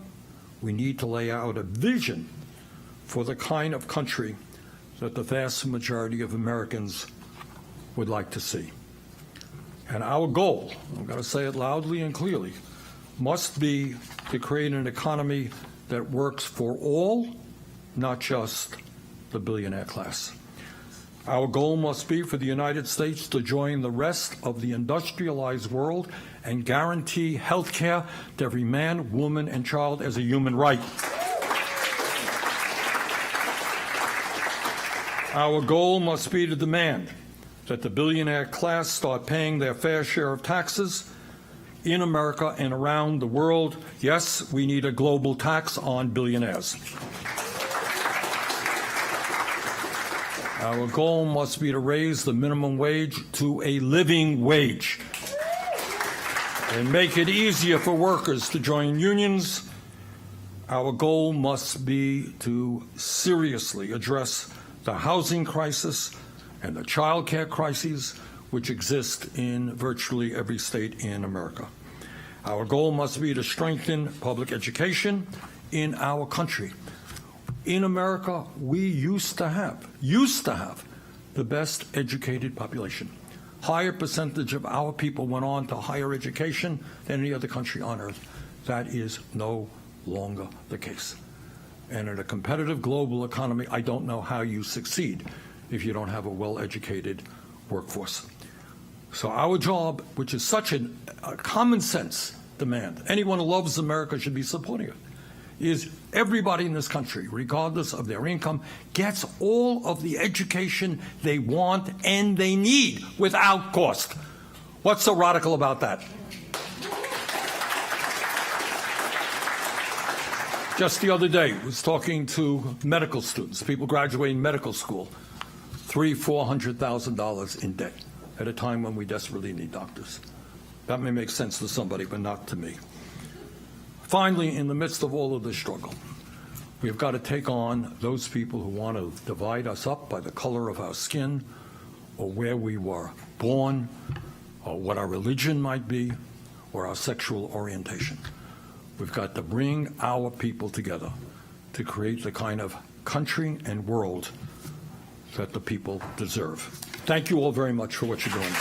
We need to lay out a vision for the kind of country that the vast majority of Americans would like to see. And our goal, I've got to say it loudly and clearly, must be to create an economy that works for all, not just the billionaire class. Our goal must be for the United States to join the rest of the industrialized world and guarantee health care to every man, woman, and child as a human right. Our goal must be to demand that the billionaire class start paying their fair share of taxes in America and around the world. Yes, we need a global tax on billionaires. Our goal must be to raise the minimum wage to a living wage and make it easier for workers to join unions. Our goal must be to seriously address the housing crisis and the child care crises which exist in virtually every state in America. Our goal must be to strengthen public education in our country. In America, we used to have the best educated population. Higher percentage of our people went on to higher education than any other country on earth. That is no longer the case. And in a competitive global economy, I don't know how you succeed if you don't have a well-educated workforce. So our job, which is such a common sense demand, anyone who loves America should be supporting it, is everybody in this country, regardless of their income, gets all of the education they want and they need without cost. What's so radical about that? Just the other day, I was talking to medical students, people graduating medical school, $300,000-$400,000 in debt at a time when we desperately need doctors. That may make sense to somebody, but not to me. Finally, in the midst of all of this struggle, we've got to take on those people who want to divide us up by the color of our skin or where we were born or what our religion might be or our sexual orientation. We've got to bring our people together to create the kind of country and world that the people deserve. Thank you all very much for what you're doing.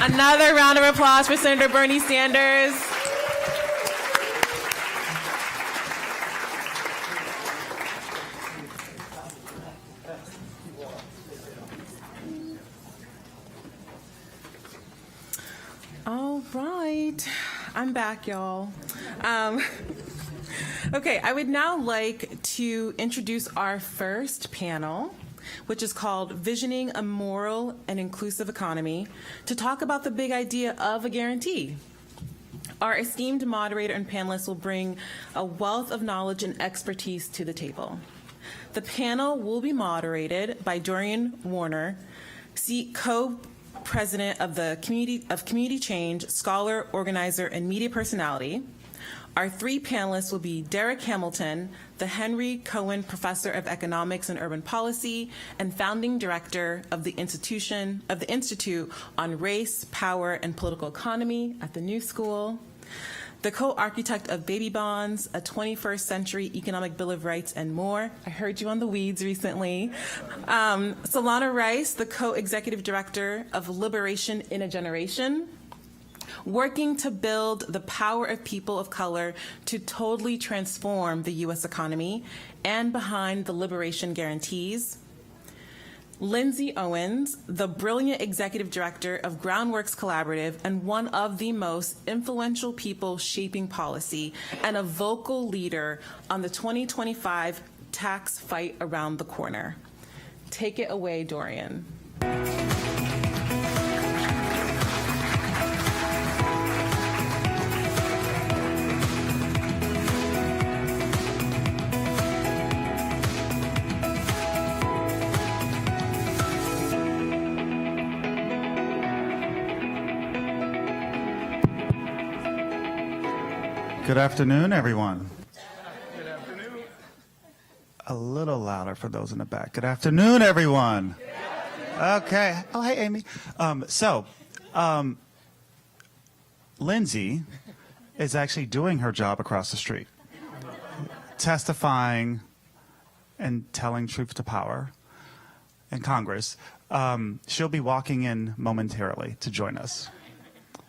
Another round of applause for Senator Bernie Sanders. All right, I'm back, y'all. Okay, I would now like to introduce our first panel, which is called Visioning a Moral and Inclusive Economy, to talk about the big idea of a guarantee. Our esteemed moderator and panelists will bring a wealth of knowledge and expertise to the table. The panel will be moderated by Dorian Warner, co-president of the Community Change, scholar, organizer, and media personality. Our three panelists will be Derek Hamilton, the Henry Cohen Professor of Economics and Urban Policy and founding director of the Institute on Race, Power, and Political Economy at the New School, the co-architect of Baby Bonds, a 21st Century Economic Bill of Rights, and more. I heard you on the weeds recently. Solana Rice, the co-executive director of Liberation in a Generation, working to build the power of people of color to totally transform the U.S. economy, and behind the Liberation Guarantees. Lindsay Owens, the brilliant executive director of Groundworks Collaborative and one of the most influential people shaping policy, and a vocal leader on the 2025 tax fight around the corner. Take it away, Dorian. Good afternoon, everyone. Good afternoon. A little louder for those in the back. Good afternoon, everyone. Okay. Oh, hey, Amy. Lindsay is actually doing her job across the street, testifying and telling truth to power in Congress. She'll be walking in momentarily to join us,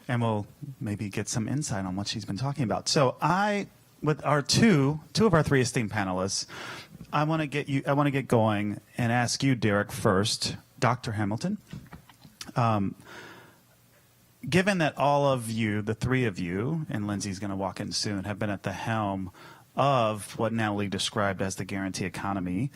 and we'll maybe get some insight on what she's been talking about. So with our two of our three esteemed panelists, I want to get going and ask you, Derek, first, Dr. Hamilton. Given that all of you, the three of you, and Lindsay's going to walk in soon, have been at the helm of what Natalie described as the guarantee economy,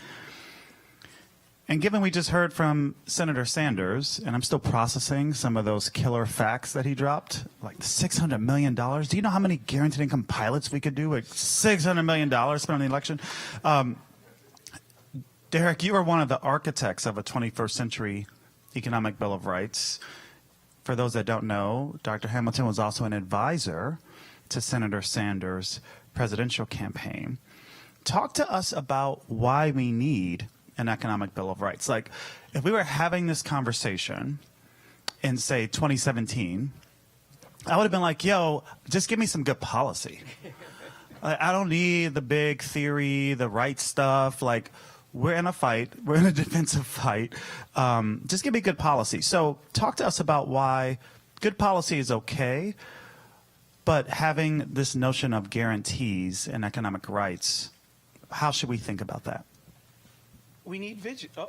and given we just heard from Senator Sanders, and I'm still processing some of those killer facts that he dropped, like $600 million. Do you know how many guaranteed income pilots we could do with $600 million spent on the election? Derek, you are one of the architects of a 21st Century Economic Bill of Rights. For those that don't know, Dr. Hamilton was also an advisor to Senator Sanders' presidential campaign. Talk to us about why we need an economic bill of rights. Like, if we were having this conversation in, say, 2017, I would have been like, yo, just give me some good policy. I don't need the big theory, the right stuff. Like, we're in a fight. We're in a defensive fight. Just give me good policy. So talk to us about why good policy is okay, but having this notion of guarantees and economic rights, how should we think about that? We need vision. Oh,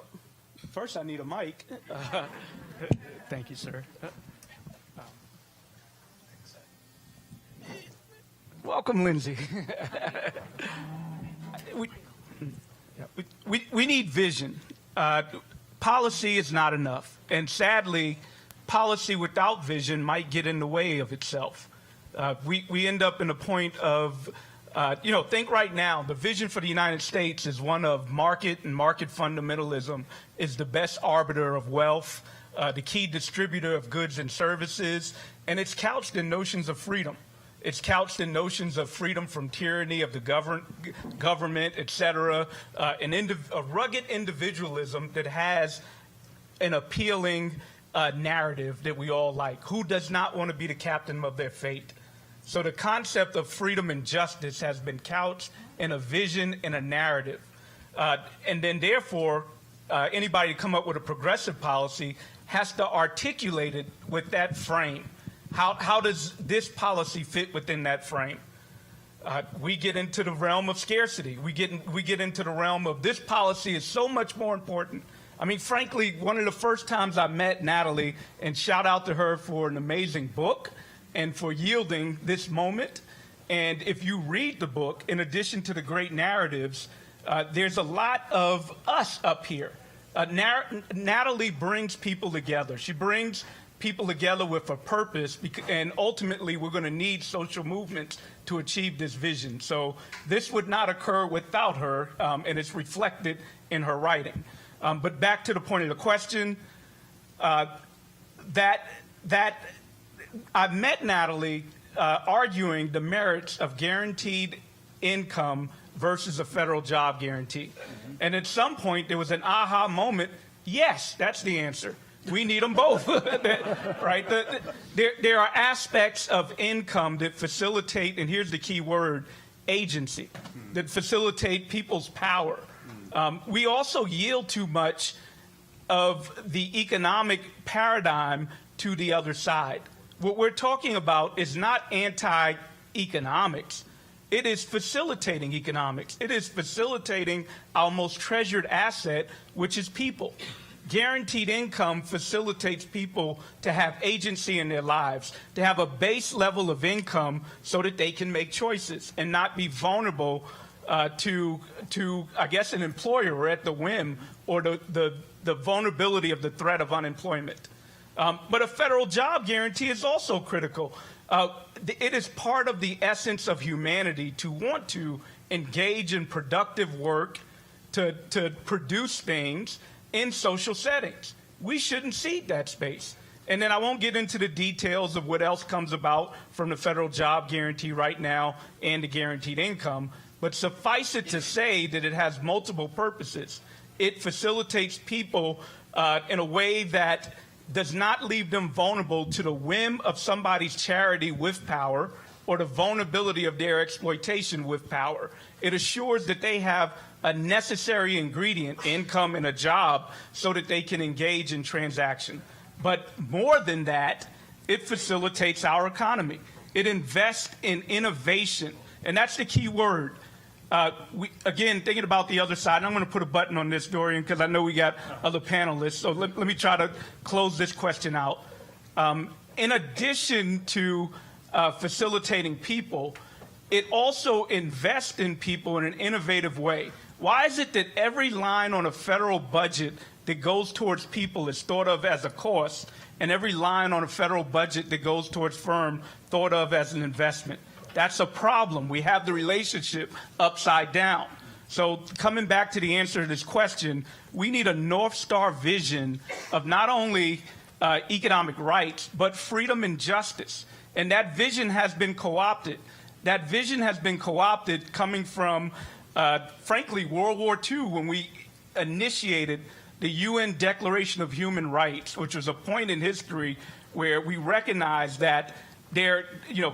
first I need a mic. Thank you, sir. Welcome, Lindsay. we need vision. Policy is not enough. And sadly, policy without vision might get in the way of itself. We end up in a point of think right now, the vision for the United States is one of market, and market fundamentalism is the best arbiter of wealth, the key distributor of goods and services, and it's couched in notions of freedom. It's couched in notions of freedom from tyranny of the government, et cetera, a rugged individualism that has an appealing narrative that we all like. Who does not want to be the captain of their fate? So the concept of freedom and justice has been couched in a vision and a narrative. And then therefore, anybody to come up with a progressive policy has to articulate it with that frame. How does this policy fit within that frame? We get into the realm of scarcity. We get into the realm of this policy is so much more important. I mean, frankly, one of the first times I met Natalie, and shout out to her for an amazing book and for yielding this moment. And if you read the book, in addition to the great narratives, there's a lot of us up here. Natalie brings people together. She brings people together with a purpose, and ultimately we're going to need social movements to achieve this vision. So this would not occur without her, and it's reflected in her writing. But back to the point of the question, that I met Natalie arguing the merits of guaranteed income versus a federal job guarantee. And at some point there was an aha moment. Yes, that's the answer. We need them both, right? There are aspects of income that facilitate, and here's the key word, agency, that facilitate people's power. We also yield too much of the economic paradigm to the other side. What we're talking about is not anti-economics. It is facilitating economics. It is facilitating our most treasured asset, which is people. Guaranteed income facilitates people to have agency in their lives, to have a base level of income so that they can make choices and not be vulnerable to I guess, an employer or at the whim or the vulnerability of the threat of unemployment. But a federal job guarantee is also critical. It is part of the essence of humanity to want to engage in productive work, to produce things in social settings. We shouldn't cede that space. And then I won't get into the details of what else comes about from the federal job guarantee right now and the guaranteed income, but suffice it to say that it has multiple purposes. It facilitates people in a way that does not leave them vulnerable to the whim of somebody's charity with power or the vulnerability of their exploitation with power. It assures that they have a necessary ingredient, income and a job, so that they can engage in transaction. But more than that, it facilitates our economy. It invests in innovation, and that's the key word. Again, thinking about the other side, and I'm going to put a button on this, Dorian, because I know we got other panelists, so let me try to close this question out. In addition to facilitating people, it also invests in people in an innovative way. Why is it that every line on a federal budget that goes towards people is thought of as a cost, and every line on a federal budget that goes towards firm thought of as an investment? That's a problem. We have the relationship upside down. So coming back to the answer to this question, we need a North Star vision of not only economic rights, but freedom and justice. And that vision has been co-opted. That vision has been co-opted coming from, frankly, World War II, when we initiated the UN Declaration of Human Rights, which was a point in history where we recognized that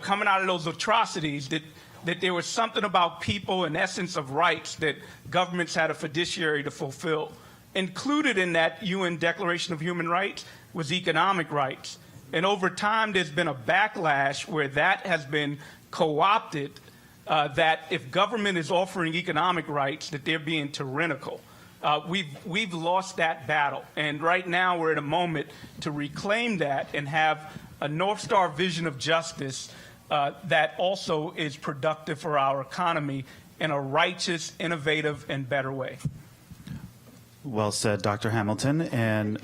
coming out of those atrocities, that there was something about people, an essence of rights that governments had a fiduciary to fulfill. Included in that UN Declaration of Human Rights was economic rights. And over time, there's been a backlash where that has been co-opted, that if government is offering economic rights, that they're being tyrannical. We've lost that battle. And right now, we're at a moment to reclaim that and have a North Star vision of justice that also is productive for our economy in a righteous, innovative, and better way. Well said, Dr. Hamilton. And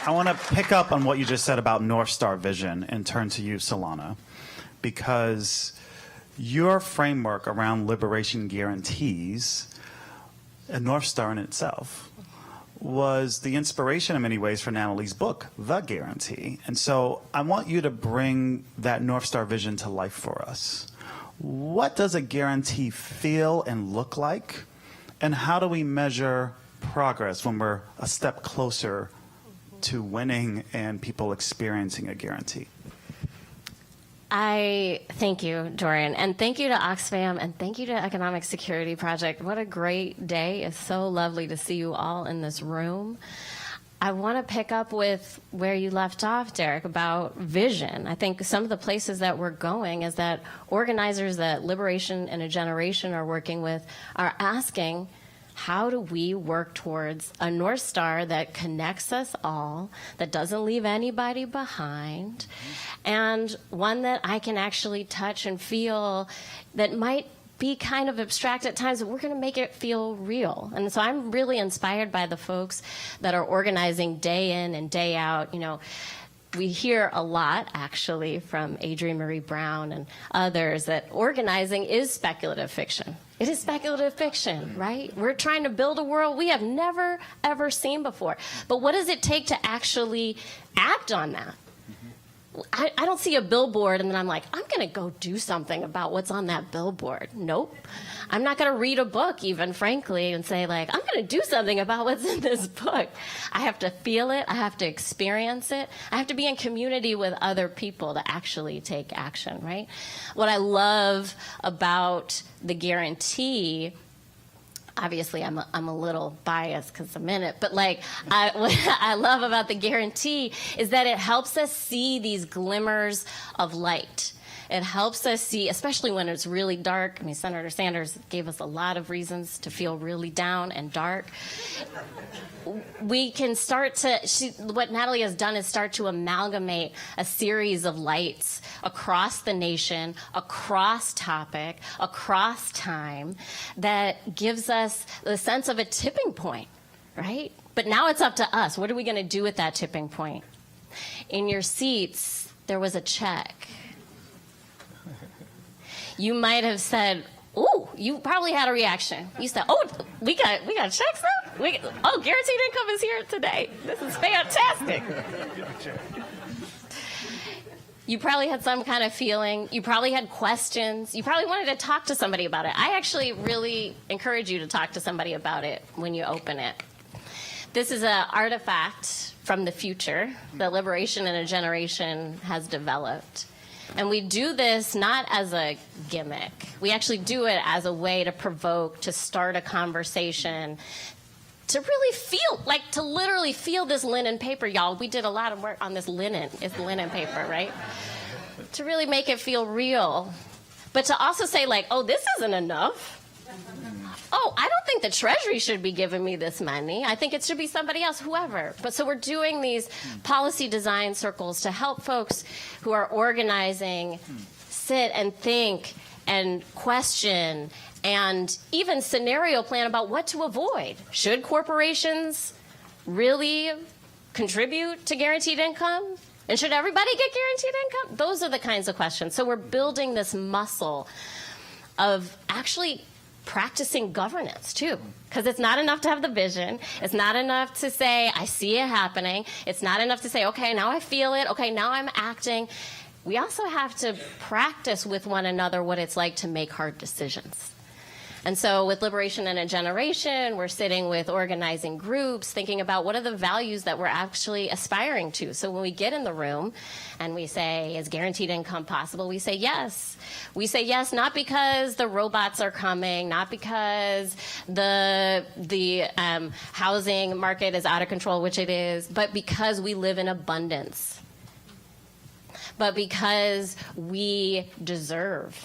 I want to pick up on what you just said about North Star vision and turn to you, Solana, because your framework around liberation guarantees a North Star in itself was the inspiration in many ways for Natalie's book, The Guarantee. And so I want you to bring that North Star vision to life for us. What does a guarantee feel and look like? And how do we measure progress when we're a step closer to winning and people experiencing a guarantee? I thank you, Dorian, and thank you to Oxfam, and thank you to Economic Security Project. What a great day. It's so lovely to see you all in this room. I want to pick up with where you left off, Derek, about vision. I think some of the places that we're going is that organizers that Liberation in a Generation are working with are asking, how do we work towards a North Star that connects us all, that doesn't leave anybody behind, and one that I can actually touch and feel that might be kind of abstract at times, but we're going to make it feel real. And so I'm really inspired by the folks that are organizing day in and day out. You know, we hear a lot, actually, from Adrienne Marie Brown and others that organizing is speculative fiction. It is speculative fiction, right? We're trying to build a world we have never, ever seen before. But what does it take to actually act on that? I don't see a billboard and then I'm like, I'm going to go do something about what's on that billboard. Nope. I'm not going to read a book, even, frankly, and say, like, I'm going to do something about what's in this book. I have to feel it. I have to experience it. I have to be in community with other people to actually take action, right? What I love about the guarantee, obviously I'm a little biased because I'm in it, but like what I love about the guarantee is that it helps us see these glimmers of light. It helps us see, especially when it's really dark. I mean, Senator Sanders gave us a lot of reasons to feel really down and dark. We can start to, what Natalie has done is start to amalgamate a series of lights across the nation, across topic, across time, that gives us the sense of a tipping point, right? But now it's up to us. What are we going to do with that tipping point? In your seats, there was a check. You might have said, ooh, you probably had a reaction. You said, oh, we got checks now? Guaranteed income is here today. This is fantastic. You probably had some kind of feeling. You probably had questions. You probably wanted to talk to somebody about it. I actually really encourage you to talk to somebody about it when you open it. This is an artifact from the future that Liberation in a Generation has developed. And we do this not as a gimmick. We actually do it as a way to provoke, to start a conversation, to really feel, like to literally feel this linen paper, y'all. We did a lot of work on this linen. It's linen paper, right? To really make it feel real. But to also say, like, oh, this isn't enough. Oh, I don't think the Treasury should be giving me this money. I think it should be somebody else, whoever. But so we're doing these policy design circles to help folks who are organizing sit and think and question and even scenario plan about what to avoid. Should corporations really contribute to guaranteed income? And should everybody get guaranteed income? Those are the kinds of questions. So we're building this muscle of actually practicing governance too, because it's not enough to have the vision. It's not enough to say, I see it happening. It's not enough to say, okay, now I feel it. Okay, now I'm acting. We also have to practice with one another what it's like to make hard decisions. And so with Liberation in a Generation, we're sitting with organizing groups, thinking about what are the values that we're actually aspiring to. So when we get in the room and we say, is guaranteed income possible? We say yes. We say yes, not because the robots are coming, not because the housing market is out of control, which it is, but because we live in abundance. But because we deserve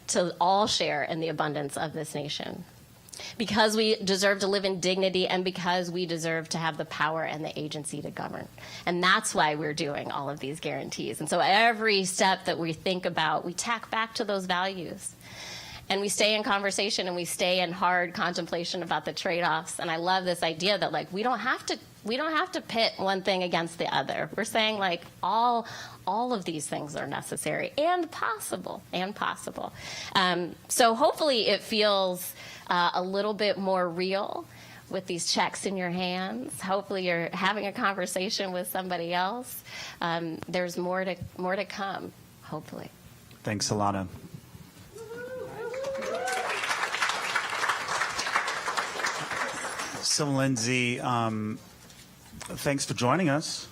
to all share in the abundance of this nation. Because we deserve to live in dignity and because we deserve to have the power and the agency to govern. And that's why we're doing all of these guarantees. And so every step that we think about, we tack back to those values. And we stay in conversation and we stay in hard contemplation about the trade-offs. And I love this idea that, like, we don't have to pit one thing against the other. We're saying, like, all of these things are necessary and possible. So hopefully it feels a little bit more real with these checks in your hands. Hopefully you're having a conversation with somebody else. There's more to come, hopefully. Thanks, Alana. So, Lindsay, thanks for joining us.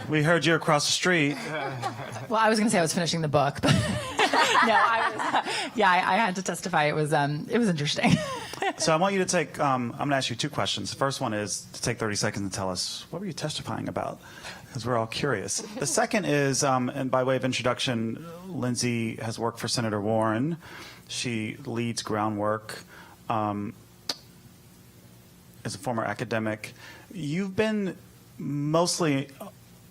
We heard you across the street. Well, I was going to say I was finishing the book, but no, I had to testify. It was interesting. So I want you to take, I'm going to ask you two questions. The first one is to take 30 seconds and tell us, what were you testifying about? Because we're all curious. The second is, and by way of introduction, Lindsay has worked for Senator Warren. She leads groundwork as a former academic. You've been mostly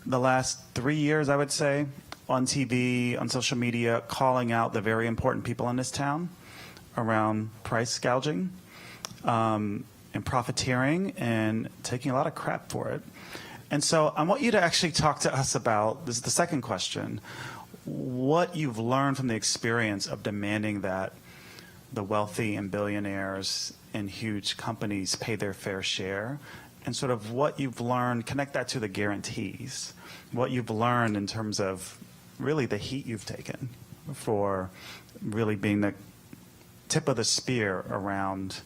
the last 3 years, I would say, on TV, on social media, calling out the very important people in this town around price gouging and profiteering and taking a lot of crap for it. And so I want you to actually talk to us about, this is the second question, what you've learned from the experience of demanding that the wealthy and billionaires and huge companies pay their fair share, and sort of what you've learned, connect that to the guarantees, what you've learned in terms of really the heat you've taken for really being the tip of the spear around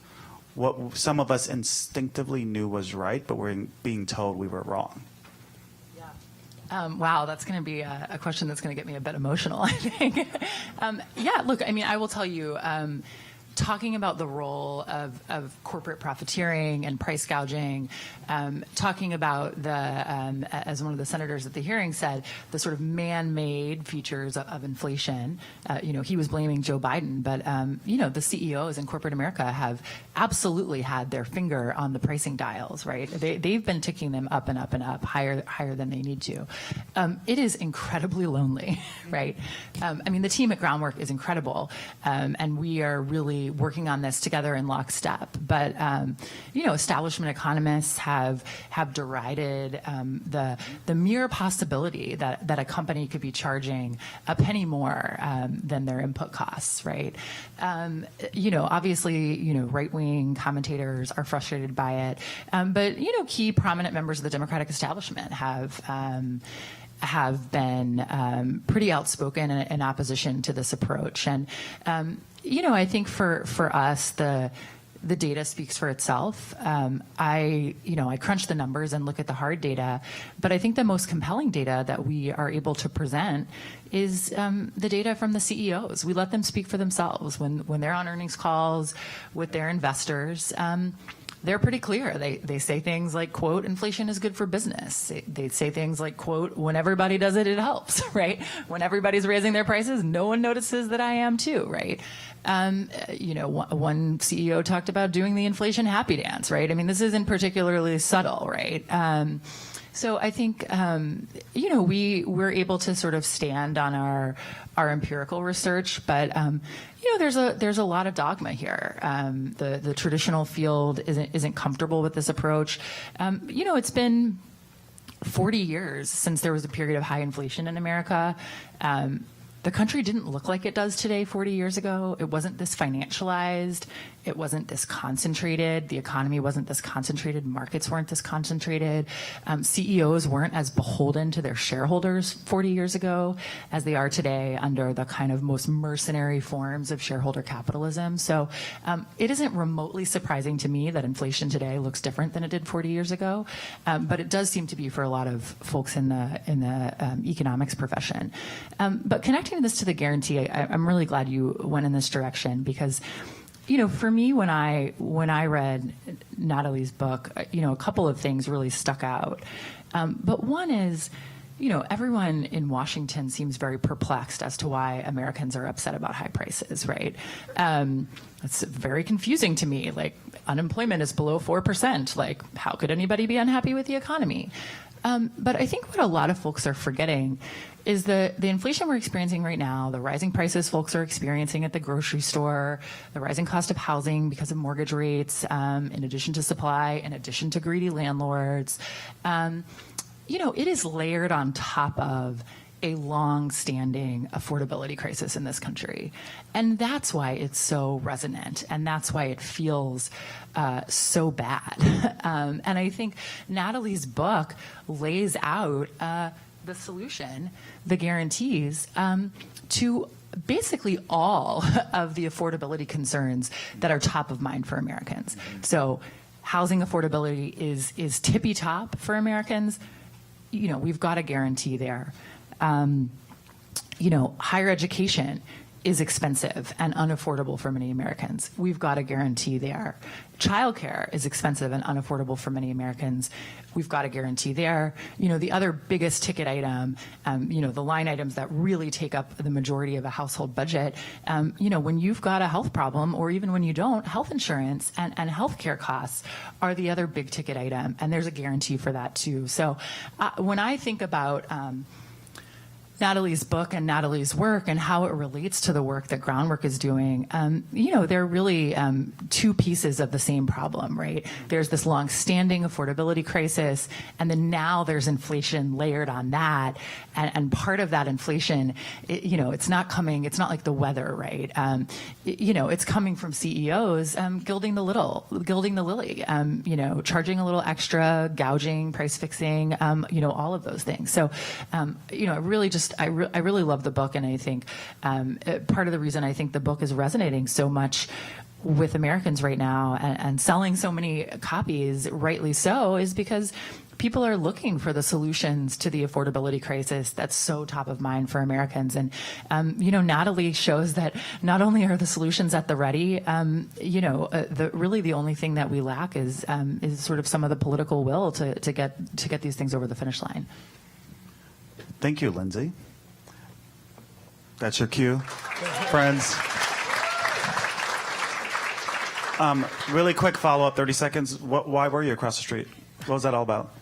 what some of us instinctively knew was right, but we're being told we were wrong. Wow, that's going to be a question that's going to get me a bit emotional, I think. Yeah, look, I mean, I will tell you, talking about the role of corporate profiteering and price gouging, talking about the, as one of the senators at the hearing said, the sort of man-made features of inflation. He was blaming Joe Biden, but the CEOs in corporate America have absolutely had their finger on the pricing dials, right? They've been ticking them up and up and up, higher than they need to. It is incredibly lonely, right? I mean, the team at Groundwork is incredible, and we are really working on this together in lockstep. But establishment economists have derided the mere possibility that a company could be charging a penny more than their input costs, right? Obviously, right-wing commentators are frustrated by it, but key prominent members of the Democratic establishment have been pretty outspoken in opposition to this approach. And, I think for us, the data speaks for itself. I crunch the numbers and look at the hard data, but I think the most compelling data that we are able to present is the data from the CEOs. We let them speak for themselves when they're on earnings calls with their investors. They're pretty clear. They say things like, quote, inflation is good for business. They say things like, quote, when everybody does it, it helps, right? When everybody's raising their prices, no one notices that I am too, right? One CEO talked about doing the inflation happy dance, right? I mean, this isn't particularly subtle, right? So I think, we're able to sort of stand on our empirical research, but, there's a lot of dogma here. The traditional field isn't comfortable with this approach. It's been 40 years since there was a period of high inflation in America. The country didn't look like it does today 40 years ago. It wasn't this financialized. It wasn't this concentrated. The economy wasn't this concentrated. Markets weren't this concentrated. CEOs weren't as beholden to their shareholders 40 years ago as they are today under the kind of most mercenary forms of shareholder capitalism. So it isn't remotely surprising to me that inflation today looks different than it did 40 years ago. But it does seem to be for a lot of folks in the economics profession. But connecting this to the guarantee, I'm really glad you went in this direction because, for me, when I read Natalie's book, a couple of things really stuck out. But one is, everyone in Washington seems very perplexed as to why Americans are upset about high prices, right? It's very confusing to me. Like, unemployment is below 4%. Like, how could anybody be unhappy with the economy? But I think what a lot of folks are forgetting is the inflation we're experiencing right now, the rising prices folks are experiencing at the grocery store, the rising cost of housing because of mortgage rates, in addition to supply, in addition to greedy landlords. It is layered on top of a long-standing affordability crisis in this country. And that's why it's so resonant, and that's why it feels so bad. And I think Natalie's book lays out the solution, the guarantees, to basically all of the affordability concerns that are top of mind for Americans. So housing affordability is tippy top for Americans. we've got a guarantee there. Higher education is expensive and unaffordable for many Americans. We've got a guarantee there. Childcare is expensive and unaffordable for many Americans. We've got a guarantee there. The other biggest ticket item, the line items that really take up the majority of a household budget, when you've got a health problem, or even when you don't, health insurance and healthcare costs are the other big ticket item, and there's a guarantee for that too. So when I think about Natalie's book and Natalie's work and how it relates to the work that Groundwork is doing, they're really two pieces of the same problem, right? There's this long-standing affordability crisis, and then now there's inflation layered on that. And part of that inflation, it's not like the weather, right? It's coming from CEOs gilding the lily, charging a little extra, gouging, price fixing, all of those things. So, I really love the book, and I think part of the reason I think the book is resonating so much with Americans right now and selling so many copies, rightly so, is because people are looking for the solutions to the affordability crisis that's so top of mind for Americans. And, Natalie shows that not only are the solutions at the ready, really the only thing that we lack is sort of some of the political will to get these things over the finish line. Thank you, Lindsay. That's your cue, friends. Really quick follow-up, 30 seconds. Why were you across the street? What was that all about?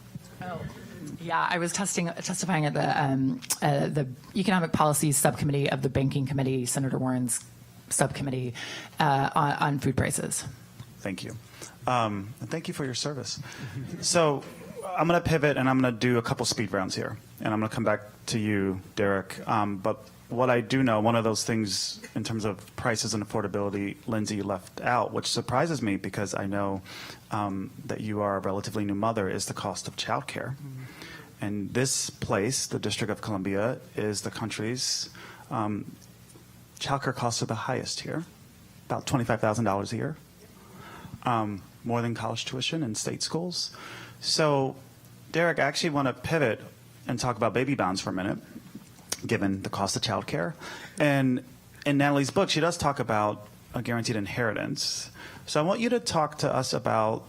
Yeah, I was testifying at the Economic Policy Subcommittee of the Banking Committee, Senator Warren's subcommittee, on food prices. Thank you. And thank you for your service. So I'm going to pivot, and I'm going to do a couple speed rounds here. And I'm going to come back to you, Derek. But what I do know, one of those things in terms of prices and affordability, Lindsay left out, which surprises me because I know that you are a relatively new mother, is the cost of childcare. And this place, the District of Columbia, is the country's childcare costs are the highest here, about $25,000 a year, more than college tuition in state schools. So, Derek, I actually want to pivot and talk about baby bonds for a minute, given the cost of childcare. And in Natalie's book, she does talk about a guaranteed inheritance. So I want you to talk to us about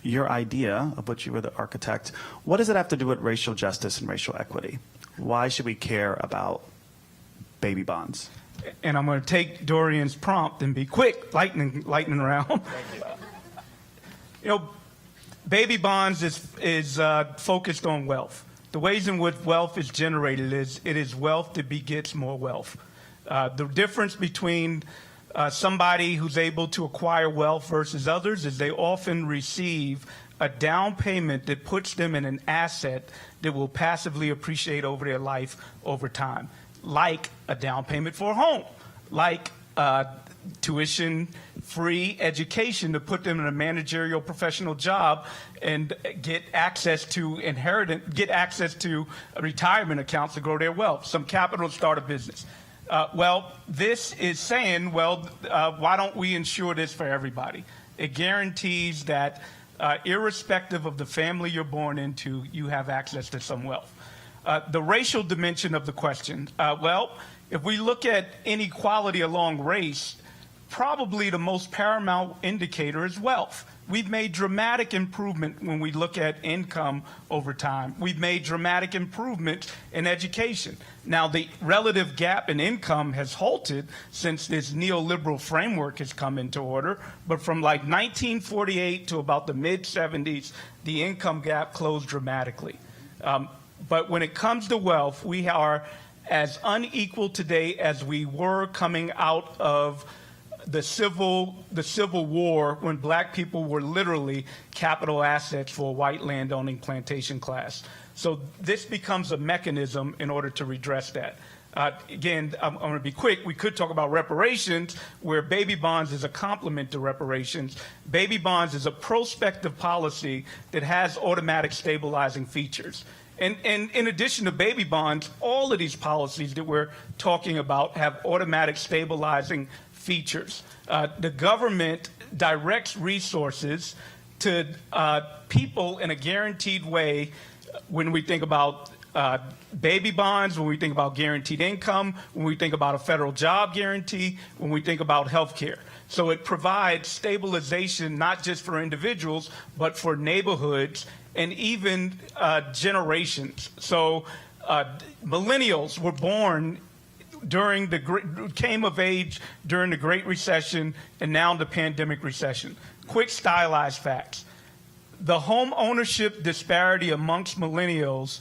your idea, of which you were the architect. What does it have to do with racial justice and racial equity? Why should we care about baby bonds? And I'm going to take Dorian's prompt and be quick, lightning round. Baby bonds is focused on wealth. The ways in which wealth is generated is it is wealth that begets more wealth. The difference between somebody who's able to acquire wealth versus others is they often receive a down payment that puts them in an asset that will passively appreciate over their life over time, like a down payment for a home, like tuition-free education to put them in a managerial professional job and get access to retirement accounts to grow their wealth, some capital to start a business. This is saying, why don't we insure this for everybody? It guarantees that irrespective of the family you're born into, you have access to some wealth. The racial dimension of the question, if we look at inequality along race, probably the most paramount indicator is wealth. We've made dramatic improvement when we look at income over time. We've made dramatic improvement in education. Now, the relative gap in income has halted since this neoliberal framework has come into order. But from like 1948 to about the mid-70s, the income gap closed dramatically. But when it comes to wealth, we are as unequal today as we were coming out of the Civil War, when black people were literally capital assets for a white landowning plantation class. So this becomes a mechanism in order to redress that. Again, I'm going to be quick. We could talk about reparations, where baby bonds is a complement to reparations. Baby bonds is a prospective policy that has automatic stabilizing features. And in addition to baby bonds, all of these policies that we're talking about have automatic stabilizing features. The government directs resources to people in a guaranteed way when we think about baby bonds, when we think about guaranteed income, when we think about a federal job guarantee, when we think about health care. So it provides stabilization not just for individuals, but for neighborhoods and even generations. So millennials were born came of age during the Great Recession and now the pandemic recession. Quick stylized facts. The home ownership disparity amongst millennials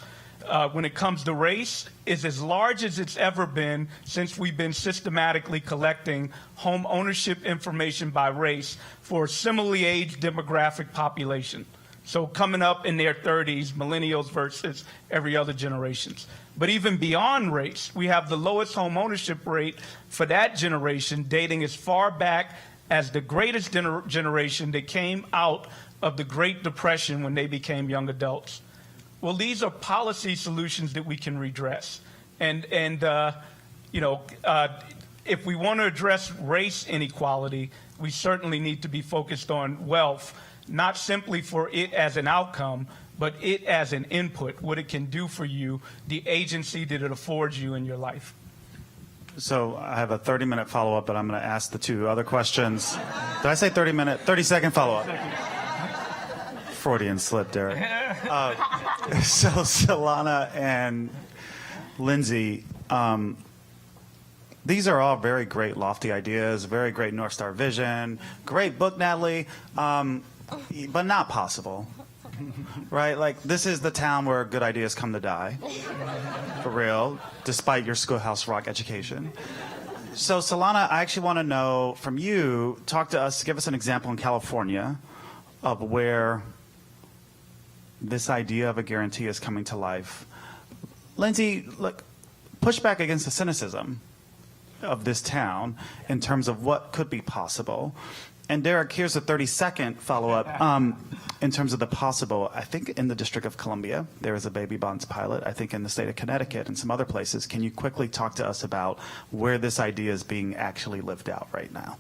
when it comes to race is as large as it's ever been since we've been systematically collecting home ownership information by race for a similarly aged demographic population. So coming up in their 30s, millennials versus every other generation. But even beyond race, we have the lowest home ownership rate for that generation dating as far back as the greatest generation that came out of the Great Depression when they became young adults. Well, these are policy solutions that we can redress. And if we want to address race inequality, we certainly need to be focused on wealth, not simply for it as an outcome, but it as an input, what it can do for you, the agency that it affords you in your life. So I have a 30-minute follow-up, but I'm going to ask the two other questions. Did I say 30-minute? 30-second follow-up. Freudian slip, Derek. So Solana and Lindsay, these are all very great lofty ideas, very great North Star vision, great book, Natalie, but not possible, right? Like, this is the town where good ideas come to die, for real, despite your Schoolhouse Rock education. So Solana, I actually want to know from you, talk to us, give us an example in California of where this idea of a guarantee is coming to life. Lindsay, look, push back against the cynicism of this town in terms of what could be possible. And Derek, here's a 30-second follow-up in terms of the possible. I think in the District of Columbia, there is a baby bonds pilot. I think in the state of Connecticut and some other places. Can you quickly talk to us about where this idea is being actually lived out right now?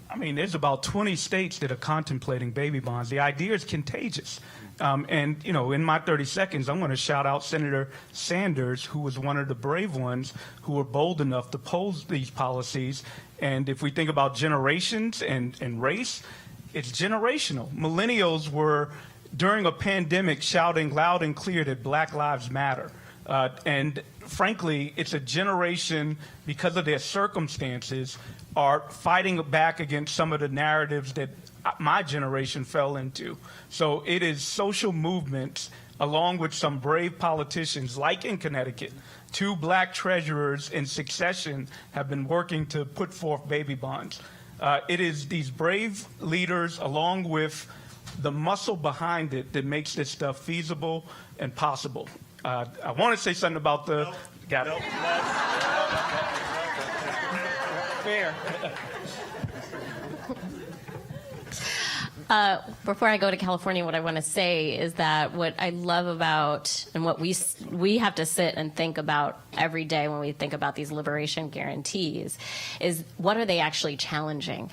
I mean, there's about 20 states that are contemplating baby bonds. The idea is contagious. And, you know, in my 30 seconds, I'm going to shout out Senator Sanders, who was one of the brave ones who were bold enough to pose these policies. And if we think about generations and race, it's generational. Millennials were, during a pandemic, shouting loud and clear that Black Lives Matter. And frankly, it's a generation, because of their circumstances, are fighting back against some of the narratives that my generation fell into. So it is social movements, along with some brave politicians, like in Connecticut. 2 black treasurers in succession have been working to put forth baby bonds. It is these brave leaders, along with the muscle behind it, that makes this stuff feasible and possible. I want to say something about the... Got it. Fair. Before I go to California, what I want to say is that what I love about and what we have to sit and think about every day when we think about these liberation guarantees is, what are they actually challenging?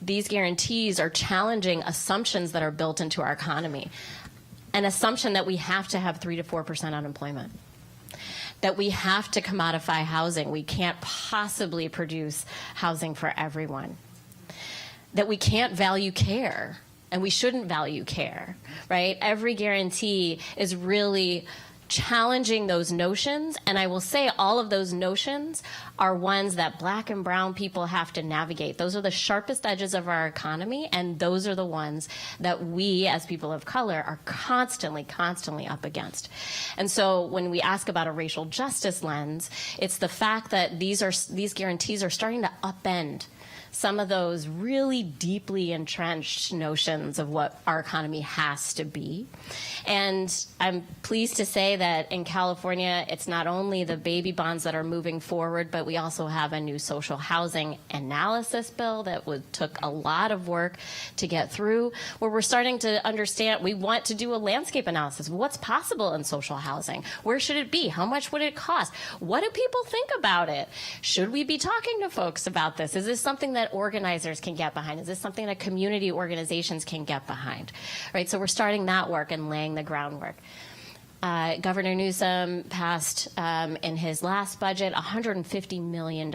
These guarantees are challenging assumptions that are built into our economy. An assumption that we have to have 3 to 4% unemployment, that we have to commodify housing. We can't possibly produce housing for everyone. That we can't value care, and we shouldn't value care, right? Every guarantee is really challenging those notions, and I will say all of those notions are ones that Black and brown people have to navigate. Those are the sharpest edges of our economy, and those are the ones that we as people of color are constantly up against. And so when we ask about a racial justice lens, it's the fact that these guarantees are starting to upend some of those really deeply entrenched notions of what our economy has to be. And I'm pleased to say that in California, it's not only the baby bonds that are moving forward, but we also have a new social housing analysis bill that took a lot of work to get through, where we're starting to understand, we want to do a landscape analysis. What's possible in social housing? Where should it be? How much would it cost? What do people think about it? Should we be talking to folks about this? Is this something that organizers can get behind? Is this something that community organizations can get behind? Right, so we're starting that work and laying the groundwork. Governor Newsom passed in his last budget $150 million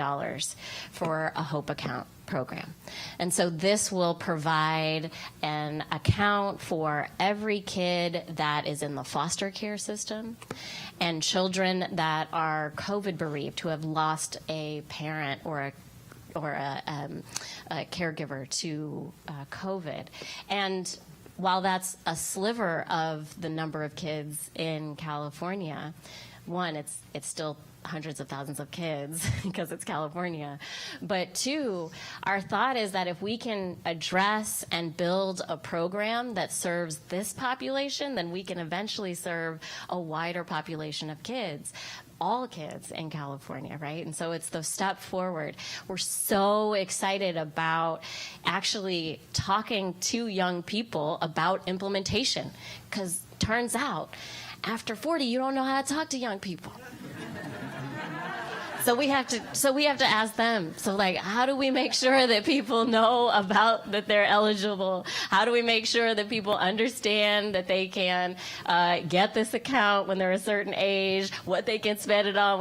for a Hope Account program. And so this will provide an account for every kid that is in the foster care system and children that are COVID bereaved, who have lost a parent or a caregiver to COVID. And while that's a sliver of the number of kids in California, one, it's still hundreds of thousands of kids because it's California. But two, our thought is that if we can address and build a program that serves this population, then we can eventually serve a wider population of kids. All kids in California, right? And so it's the step forward. We're so excited about actually talking to young people about implementation, because turns out after 40, you don't know how to talk to young people. So we have to ask them. So, like, how do we make sure that people know about that they're eligible? How do we make sure that people understand that they can get this account when they're a certain age, what they can spend it on,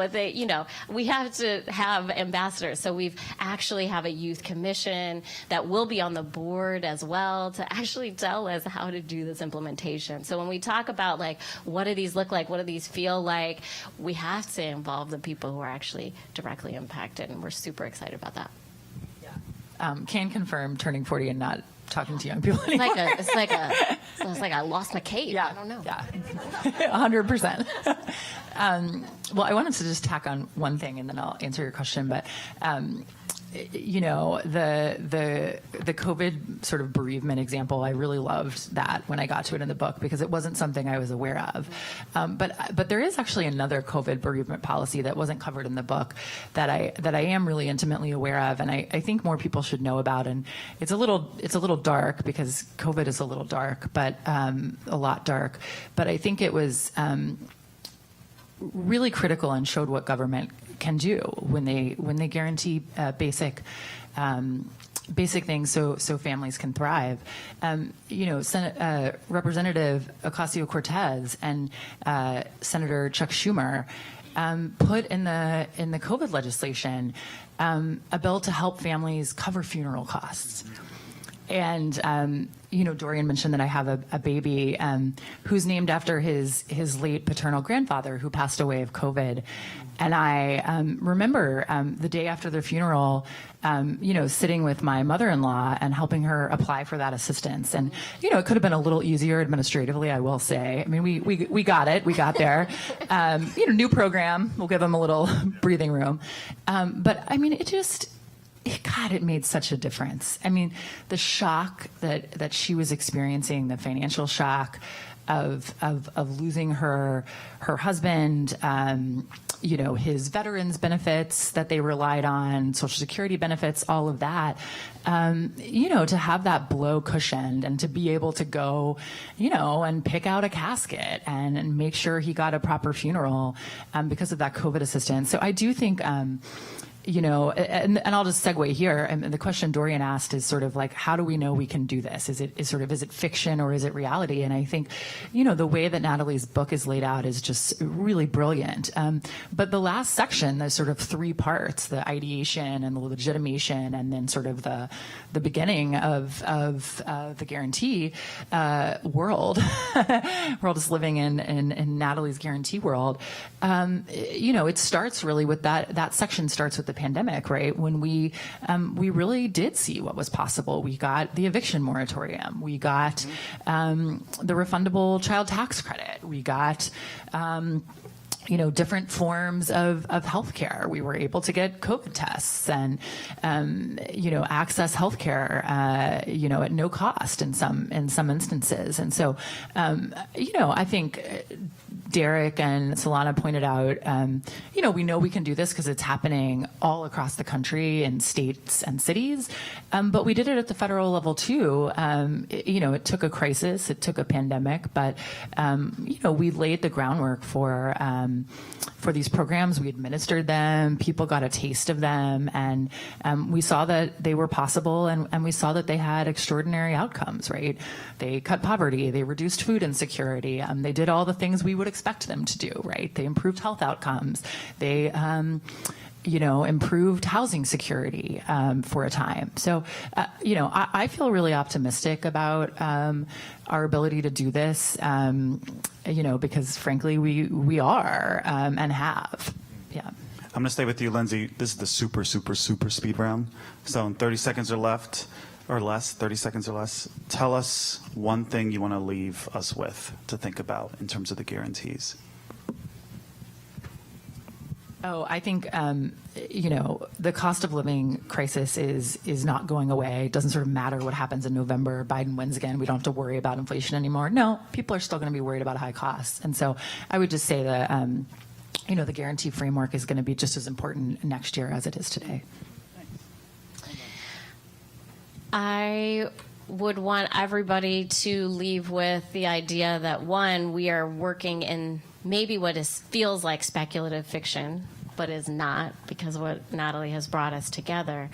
we have to have ambassadors. So we've actually have a youth commission that will be on the board as well to actually tell us how to do this implementation. So when we talk about, like, what do these look like, what do these feel like, we have to involve the people who are actually directly impacted, and we're super excited about that. Can confirm turning 40 and not talking to young people anymore. It's like I lost my cape. Yeah, I don't know. Yeah, 100%. Well, I wanted to just tack on one thing, and then I'll answer your question. But the COVID sort of bereavement example, I really loved that when I got to it in the book, because it wasn't something I was aware of. But there is actually another COVID bereavement policy that wasn't covered in the book that I am really intimately aware of, and I think more people should know about. And it's a little dark, because COVID is a little dark, but a lot dark. But I think it was really critical and showed what government can do when they guarantee basic things so families can thrive. Representative Ocasio-Cortez and Senator Chuck Schumer put in the COVID legislation a bill to help families cover funeral costs. And Dorian mentioned that I have a baby who's named after his late paternal grandfather, who passed away of COVID. And I remember the day after the funeral, sitting with my mother-in-law and helping her apply for that assistance. And it could have been a little easier administratively, I will say. I mean, we got it, we got there. New program, we'll give them a little breathing room. But I mean, it made such a difference. I mean, the shock that she was experiencing, the financial shock of losing her husband, his veterans benefits that they relied on, Social Security benefits, all of that, to have that blow cushioned and to be able to go, and pick out a casket and make sure he got a proper funeral because of that COVID assistance. So I do think, and I'll just segue here. And the question Dorian asked is sort of like, how do we know we can do this? Is it fiction or is it reality? And I think, the way that Natalie's book is laid out is just really brilliant. But the last section, there's sort of three parts: the ideation and the legitimation, and then sort of the beginning of the guarantee world. We're all just living in Natalie's guarantee world. It starts really with that section starts with the pandemic, right? When we really did see what was possible. We got the eviction moratorium. We got the refundable child tax credit. We got different forms of healthcare. We were able to get COVID tests and, access healthcare, at no cost in some instances. And so, I think Derek and Solana pointed out, we know we can do this because it's happening all across the country in states and cities, but we did it at the federal level too. It took a crisis, it took a pandemic, but we laid the groundwork for for these programs. We administered them. People got a taste of them, and we saw that they were possible, and we saw that they had extraordinary outcomes. Right? They cut poverty. They reduced food insecurity. They did all the things we would expect them to do. Right? They improved health outcomes. They improved housing security for a time. So, I feel really optimistic about our ability to do this, because frankly, we are and have. Yeah. I'm going to stay with you, Lindsay. This is the super, super, super speed round. So in 30 seconds or less, 30 seconds or less, tell us one thing you want to leave us with to think about in terms of the guarantees. Oh, I think, the cost of living crisis is not going away. It doesn't sort of matter what happens in November. Biden wins again. We don't have to worry about inflation anymore. No, people are still going to be worried about high costs. And so I would just say that, the guarantee framework is going to be just as important next year as it is today. I would want everybody to leave with the idea that, one, we are working in maybe what feels like speculative fiction, but is not, because of what Natalie has brought us together,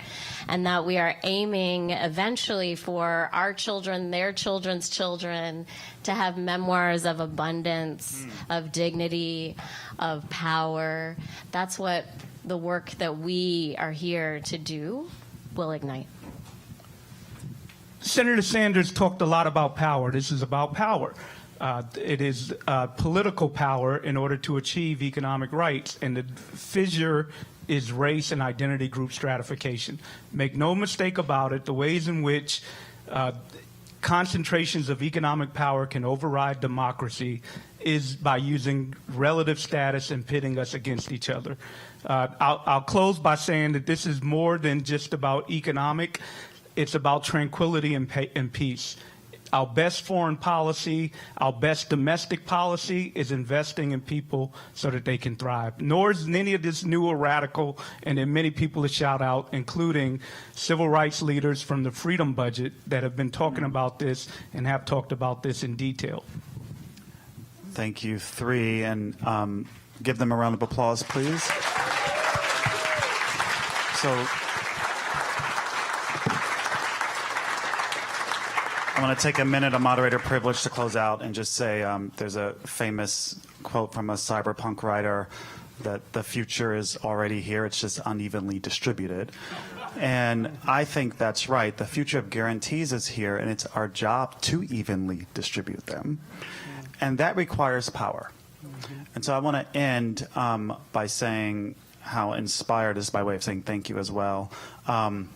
and that we are aiming eventually for our children, their children's children, to have memoirs of abundance, of dignity, of power. That's what the work that we are here to do will ignite. Senator Sanders talked a lot about power. This is about power. It is political power in order to achieve economic rights, and the fissure is race and identity group stratification. Make no mistake about it, the ways in which concentrations of economic power can override democracy is by using relative status and pitting us against each other. I'll close by saying that this is more than just about economic. It's about tranquility and peace. Our best foreign policy, our best domestic policy is investing in people so that they can thrive. Nor is any of this new or radical, and there are many people to shout out, including civil rights leaders from the Freedom Budget that have been talking about this and have talked about this in detail. Thank you, three, and give them a round of applause, please. So, I want to take a minute of moderator privilege to close out and just say there's a famous quote from a cyberpunk writer that the future is already here, it's just unevenly distributed. And I think that's right. The future of guarantees is here, and it's our job to evenly distribute them. And that requires power. And so I want to end by saying how inspired is by way of saying thank you as well.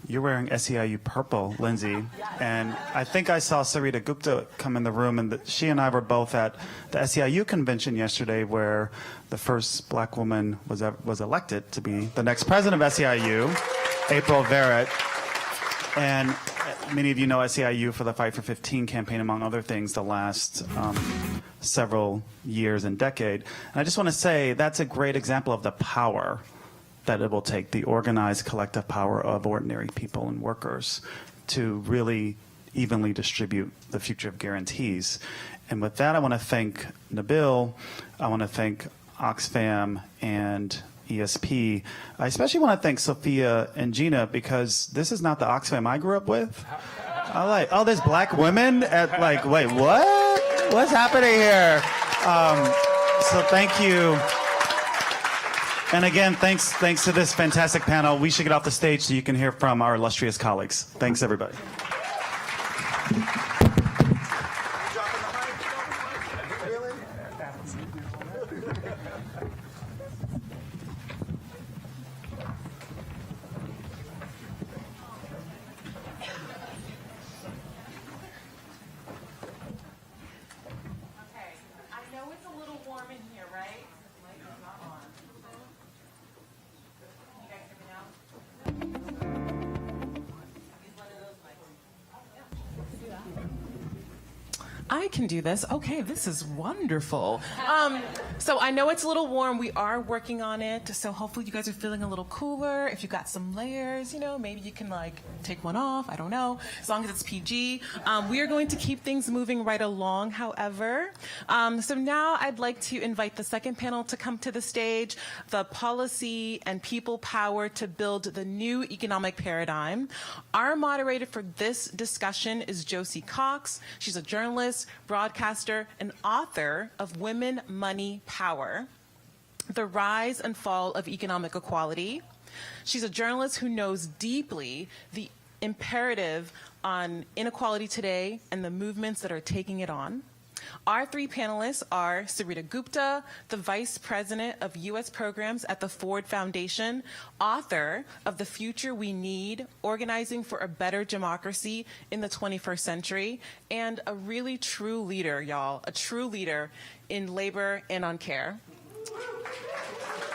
You're wearing SEIU purple, Lindsay, and I think I saw Sarita Gupta come in the room, and she and I were both at the SEIU convention yesterday, where the first black woman was elected to be the next president of SEIU, April Verrett. And many of you know SEIU for the Fight for 15 campaign, among other things, the last several years and decade. And I just want to say that's a great example of the power that it will take, the organized collective power of ordinary people and workers to really evenly distribute the future of guarantees. And with that, I want to thank Nabil, I want to thank Oxfam and ESP. I especially want to thank Sophia and Gina, because this is not the Oxfam I grew up with. Oh, there's black women at, wait, what? What's happening here? So thank you. And again, thanks to this fantastic panel. We should get off the stage so you can hear from our illustrious colleagues. Thanks, everybody. I can do this. Okay, this is wonderful. So I know it's a little warm. We are working on it. So hopefully you guys are feeling a little cooler. If you've got some layers, maybe you can take one off. I don't know. As long as it's PG. We are going to keep things moving right along, however. So now I'd like to invite the second panel to come to the stage, the policy and people power to build the new economic paradigm. Our moderator for this discussion is Josie Cox. She's a journalist, broadcaster, and author of Women, Money, Power: The Rise and Fall of Economic Equality. She's a journalist who knows deeply the imperative on inequality today and the movements that are taking it on. Our three panelists are Sarita Gupta, the Vice President of U.S. Programs at the Ford Foundation, author of The Future We Need, Organizing for a Better Democracy in the 21st Century, and a really true leader, y'all, a true leader in labor and on care.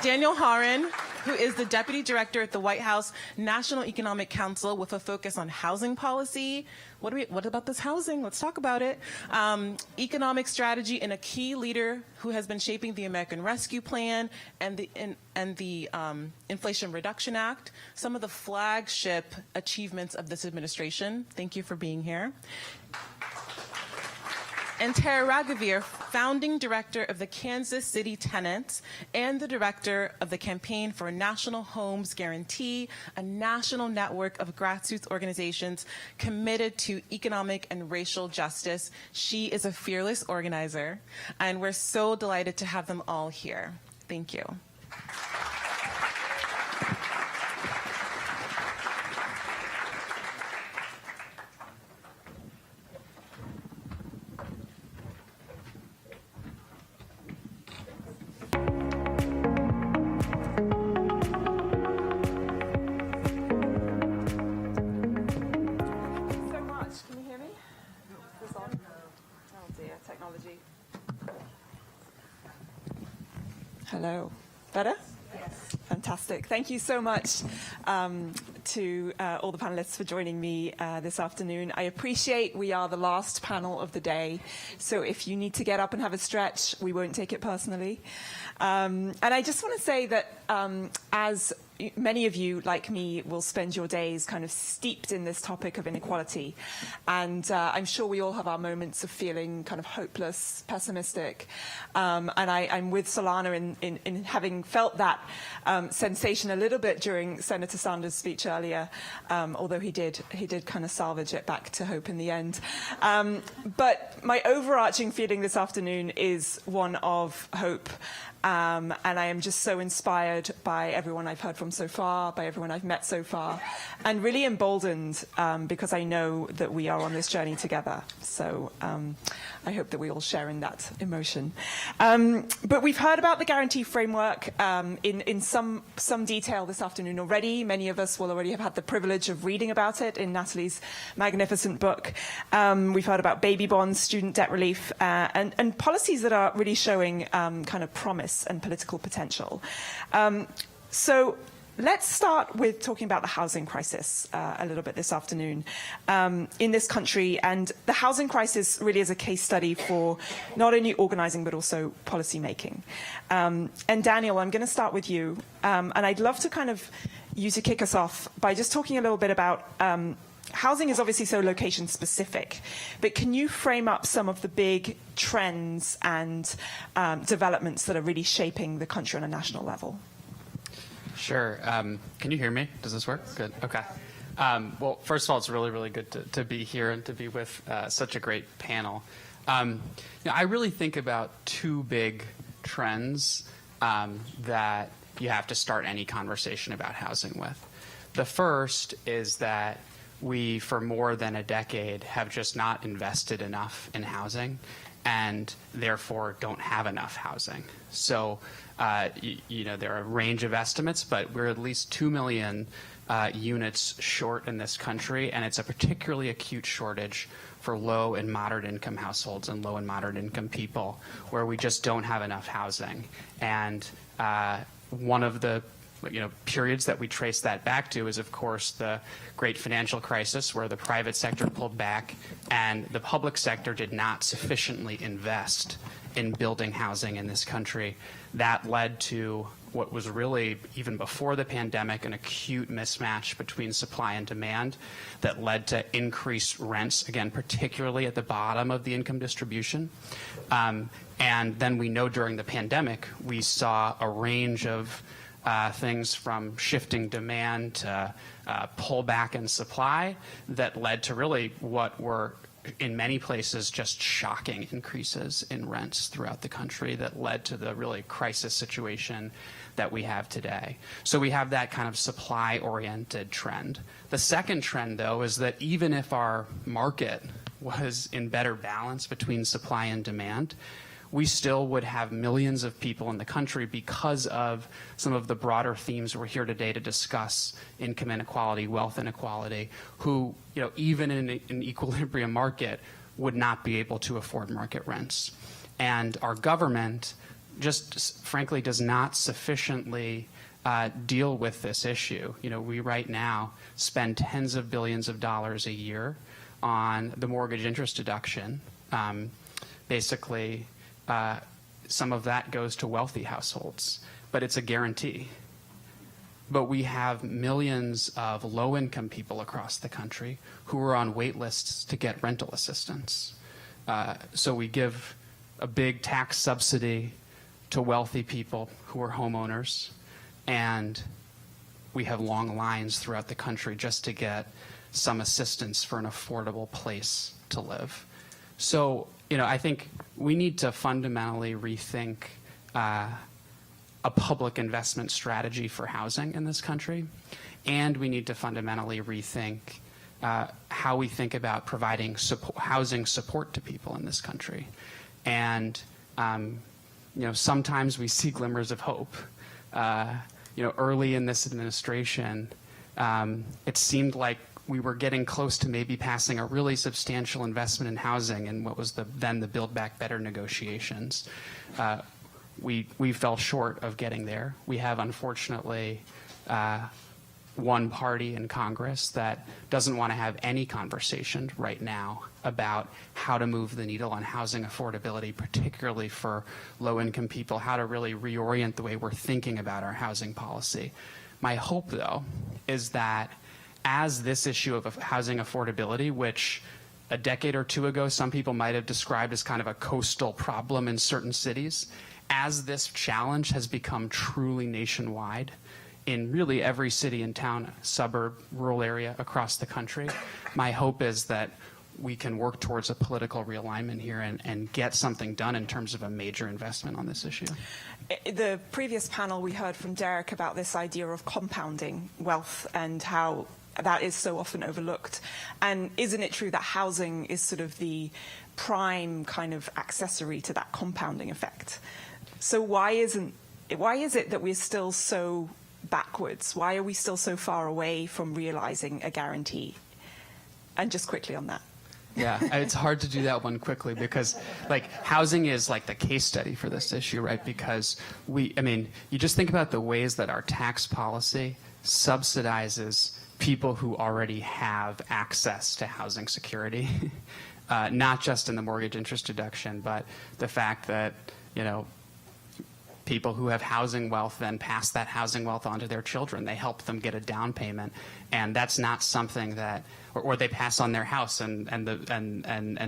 Daniel Haran, who is the Deputy Director at the White House National Economic Council with a focus on housing policy. What about this housing? Let's talk about it. Economic strategy, and a key leader who has been shaping the American Rescue Plan and the Inflation Reduction Act, some of the flagship achievements of this administration. Thank you for being here. And Tara Raghuveer, founding director of the Kansas City Tenants and the director of the Campaign for a National Homes Guarantee, a national network of grassroots organizations committed to economic and racial justice. She is a fearless organizer, and we're so delighted to have them all here. Thank you. Hello. Better? Yes. Fantastic. Thank you so much to all the panelists for joining me this afternoon. I appreciate we are the last panel of the day, so if you need to get up and have a stretch, we won't take it personally. And I just want to say that as many of you, like me, will spend your days kind of steeped in this topic of inequality. And I'm sure we all have our moments of feeling kind of hopeless, pessimistic. And I'm with Solana in having felt that sensation a little bit during Senator Sanders' speech earlier, although he did kind of salvage it back to hope in the end. But my overarching feeling this afternoon is one of hope. And I am just so inspired by everyone I've heard from so far, by everyone I've met so far, and really emboldened because I know that we are on this journey together. So I hope that we all share in that emotion. But we've heard about the guarantee framework in some detail this afternoon already. Many of us will already have had the privilege of reading about it in Natalie's magnificent book. We've heard about baby bonds, student debt relief, and policies that are really showing kind of promise and political potential. So let's start with talking about the housing crisis a little bit this afternoon in this country. And the housing crisis really is a case study for not only organizing, but also policy making. And Daniel, I'm going to start with you. And I'd love to kind of you to kick us off by just talking a little bit about housing is obviously so location specific, but can you frame up some of the big trends and developments that are really shaping the country on a national level? Sure. Can you hear me? Does this work? Good. Okay. Well, first of all, it's really, really good to be here and to be with such a great panel. I really think about two big trends that you have to start any conversation about housing with. The first is that we, for more than a decade, have just not invested enough in housing and therefore don't have enough housing. So, there are a range of estimates, but we're at least 2 million units short in this country, and it's a particularly acute shortage for low and moderate income households and low and moderate income people, where we just don't have enough housing. And one of the periods that we trace that back to is, of course, the great financial crisis, where the private sector pulled back and the public sector did not sufficiently invest in building housing in this country. That led to what was really, even before the pandemic, an acute mismatch between supply and demand that led to increased rents, again, particularly at the bottom of the income distribution. And then we know during the pandemic, we saw a range of things from shifting demand to pullback in supply that led to really what were, in many places, just shocking increases in rents throughout the country that led to the really crisis situation that we have today. So we have that kind of supply-oriented trend. The second trend, though, is that even if our market was in better balance between supply and demand, we still would have millions of people in the country, because of some of the broader themes we're here today to discuss: income inequality, wealth inequality, who, even in an equilibrium market, would not be able to afford market rents. And our government just frankly does not sufficiently deal with this issue. We right now spend tens of billions of dollars a year on the mortgage interest deduction. Basically, some of that goes to wealthy households, but it's a guarantee. But we have millions of low-income people across the country who are on wait lists to get rental assistance. So we give a big tax subsidy to wealthy people who are homeowners, and we have long lines throughout the country just to get some assistance for an affordable place to live. So, I think we need to fundamentally rethink a public investment strategy for housing in this country, and we need to fundamentally rethink how we think about providing housing support to people in this country. And sometimes we see glimmers of hope. Early in this administration, it seemed like we were getting close to maybe passing a really substantial investment in housing in what was then the Build Back Better negotiations. We fell short of getting there. We have, unfortunately, one party in Congress that doesn't want to have any conversation right now about how to move the needle on housing affordability, particularly for low-income people, how to really reorient the way we're thinking about our housing policy. My hope, though, is that as this issue of housing affordability, which a decade or two ago some people might have described as kind of a coastal problem in certain cities, as this challenge has become truly nationwide, in really every city and town, suburb, rural area across the country, my hope is that we can work towards a political realignment here and get something done in terms of a major investment on this issue. The previous panel, we heard from Derek about this idea of compounding wealth and how that is so often overlooked. And isn't it true that housing is sort of the prime kind of accessory to that compounding effect? So why is it that we're still so backwards? Why are we still so far away from realizing a guarantee? And just quickly on that. Yeah, it's hard to do that one quickly because, housing is like the case study for this issue, right? Because you just think about the ways that our tax policy subsidizes people who already have access to housing security, not just in the mortgage interest deduction, but the fact that, people who have housing wealth then pass that housing wealth on to their children. They help them get a down payment, and that's not something that, or they pass on their house and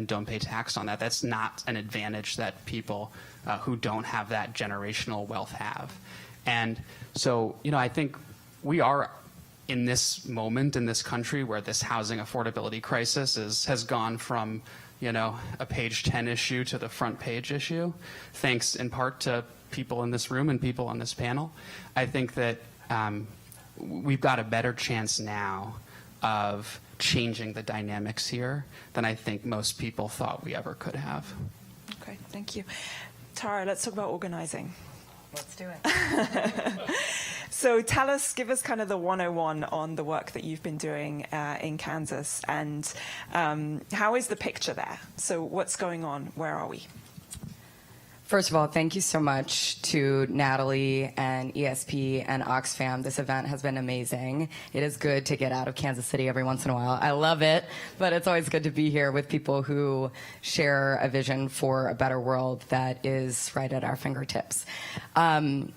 don't pay tax on that. That's not an advantage that people who don't have that generational wealth have. And so, I think we are in this moment in this country where this housing affordability crisis has gone from, a page 10 issue to the front page issue, thanks in part to people in this room and people on this panel. I think that we've got a better chance now of changing the dynamics here than I think most people thought we ever could have. Okay, thank you. Tara, let's talk about organizing. Let's do it. So give us kind of the 101 on the work that you've been doing in Kansas, and how is the picture there? So what's going on? Where are we? First of all, thank you so much to Natalie and ESP and Oxfam. This event has been amazing. It is good to get out of Kansas City every once in a while. I love it, but it's always good to be here with people who share a vision for a better world that is right at our fingertips. I'm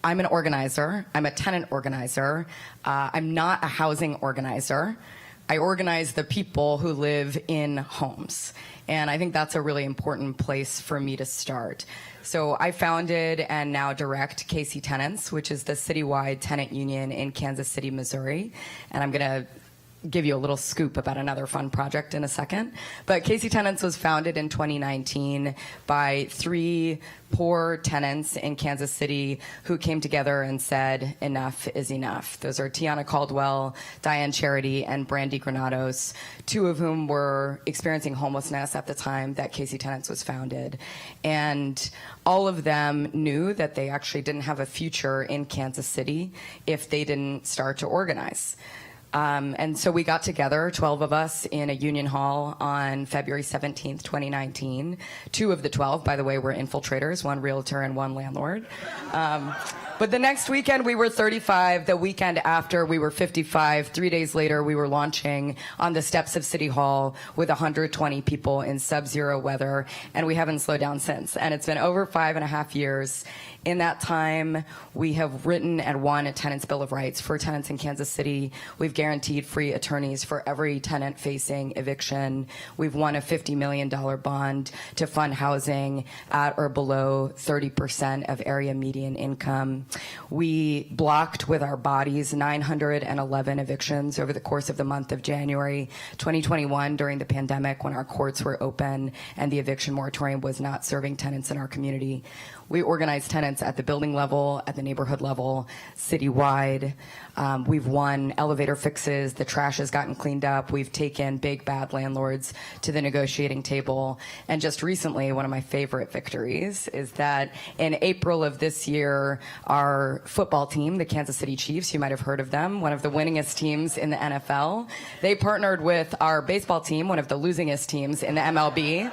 an organizer. I'm a tenant organizer. I'm not a housing organizer. I organize the people who live in homes. And I think that's a really important place for me to start. So I founded and now direct KC Tenants, which is the citywide tenant union in Kansas City, Missouri. And I'm going to give you a little scoop about another fun project in a second. But KC Tenants was founded in 2019 by 3 poor tenants in Kansas City who came together and said, enough is enough. Those are Tiana Caldwell, Diane Charity, and Brandy Granados, 2 of whom were experiencing homelessness at the time that KC Tenants was founded. And all of them knew that they actually didn't have a future in Kansas City if they didn't start to organize. And so we got together, 12 of us, in a union hall on February 17th, 2019. 2 of the 12, by the way, were infiltrators, 1 realtor and 1 landlord. But the next weekend we were 35. The weekend after we were 55. 3 days later we were launching on the steps of City Hall with 120 people in sub-zero weather, and we haven't slowed down since. And it's been over 5.5 years. In that time, we have written and won a tenant's bill of rights for tenants in Kansas City. We've guaranteed free attorneys for every tenant facing eviction. We've won a $50 million bond to fund housing at or below 30% of area median income. We blocked with our bodies 911 evictions over the course of the month of January 2021 during the pandemic, when our courts were open and the eviction moratorium was not serving tenants in our community. We organize tenants at the building level, at the neighborhood level, citywide. We've won elevator fixes. The trash has gotten cleaned up. We've taken big bad landlords to the negotiating table. And just recently, one of my favorite victories is that in April of this year, our football team, the Kansas City Chiefs, you might have heard of them, one of the winningest teams in the NFL, they partnered with our baseball team, one of the losingest teams in the MLB.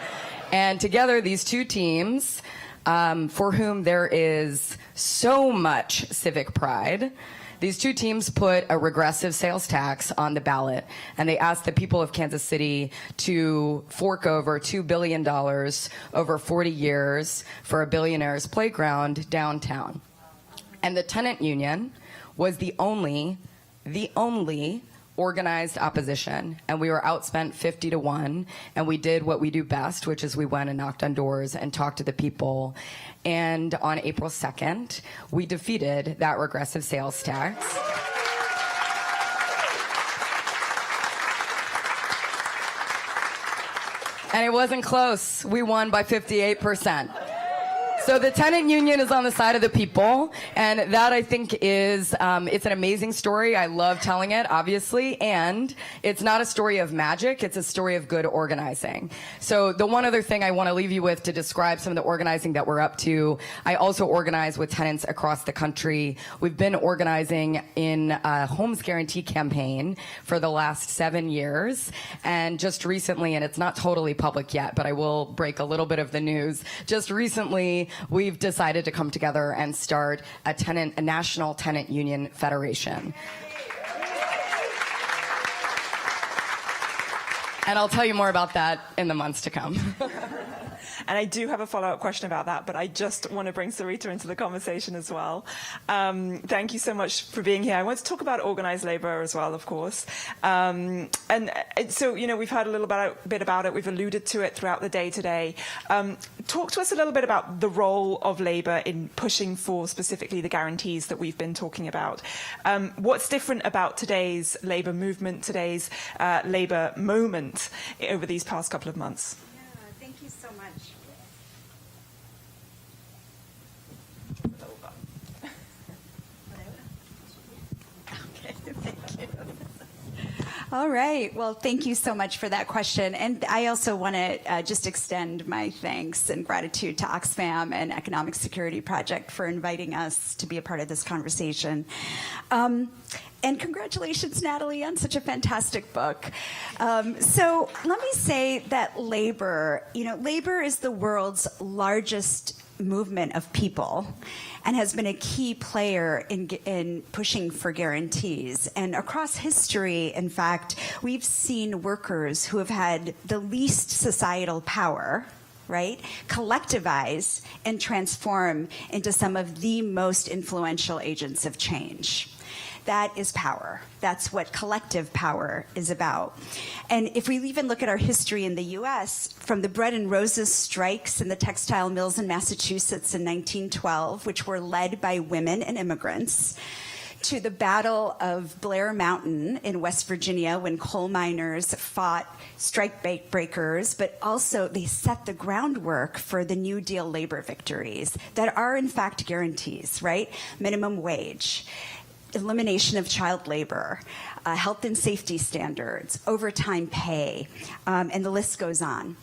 And together, these 2 teams, for whom there is so much civic pride, these 2 teams put a regressive sales tax on the ballot, and they asked the people of Kansas City to fork over $2 billion over 40 years for a billionaire's playground downtown. And the tenant union was the only organized opposition, and we were outspent 50-1, and we did what we do best, which is we went and knocked on doors and talked to the people. And on April 2nd, we defeated that regressive sales tax. And it wasn't close. We won by 58%. So the tenant union is on the side of the people, and that, I think, is it's an amazing story. I love telling it, obviously, and it's not a story of magic. It's a story of good organizing. So the one other thing I want to leave you with to describe some of the organizing that we're up to, I also organize with tenants across the country. We've been organizing in a Homes Guarantee campaign for the last 7 years, and just recently, and it's not totally public yet, but I will break a little bit of the news, just recently we've decided to come together and start a national tenant union federation. And I'll tell you more about that in the months to come. And I do have a follow-up question about that, but I just want to bring Sarita into the conversation as well. Thank you so much for being here. I want to talk about organized labor as well, of course. And so, we've heard a little bit about it. We've alluded to it throughout the day today. Talk to us a little bit about the role of labor in pushing for specifically the guarantees that we've been talking about. What's different about today's labor movement, today's labor moment over these past couple of months? Thank you so much. Okay, thank you. All right. Well, thank you so much for that question. And I also want to just extend my thanks and gratitude to Oxfam and Economic Security Project for inviting us to be a part of this conversation. And congratulations, Natalie, on such a fantastic book. So let me say that labor is the world's largest movement of people and has been a key player in pushing for guarantees. And across history, in fact, we've seen workers who have had the least societal power, right, collectivize and transform into some of the most influential agents of change. That is power. That's what collective power is about. And if we even look at our history in the US, from the Bread and Roses strikes in the textile mills in Massachusetts in 1912, which were led by women and immigrants, to the Battle of Blair Mountain in West Virginia when coal miners fought strike breakers, but also they set the groundwork for the New Deal labor victories that are in fact guarantees, right? Minimum wage, elimination of child labor, health and safety standards, overtime pay, and the list goes on.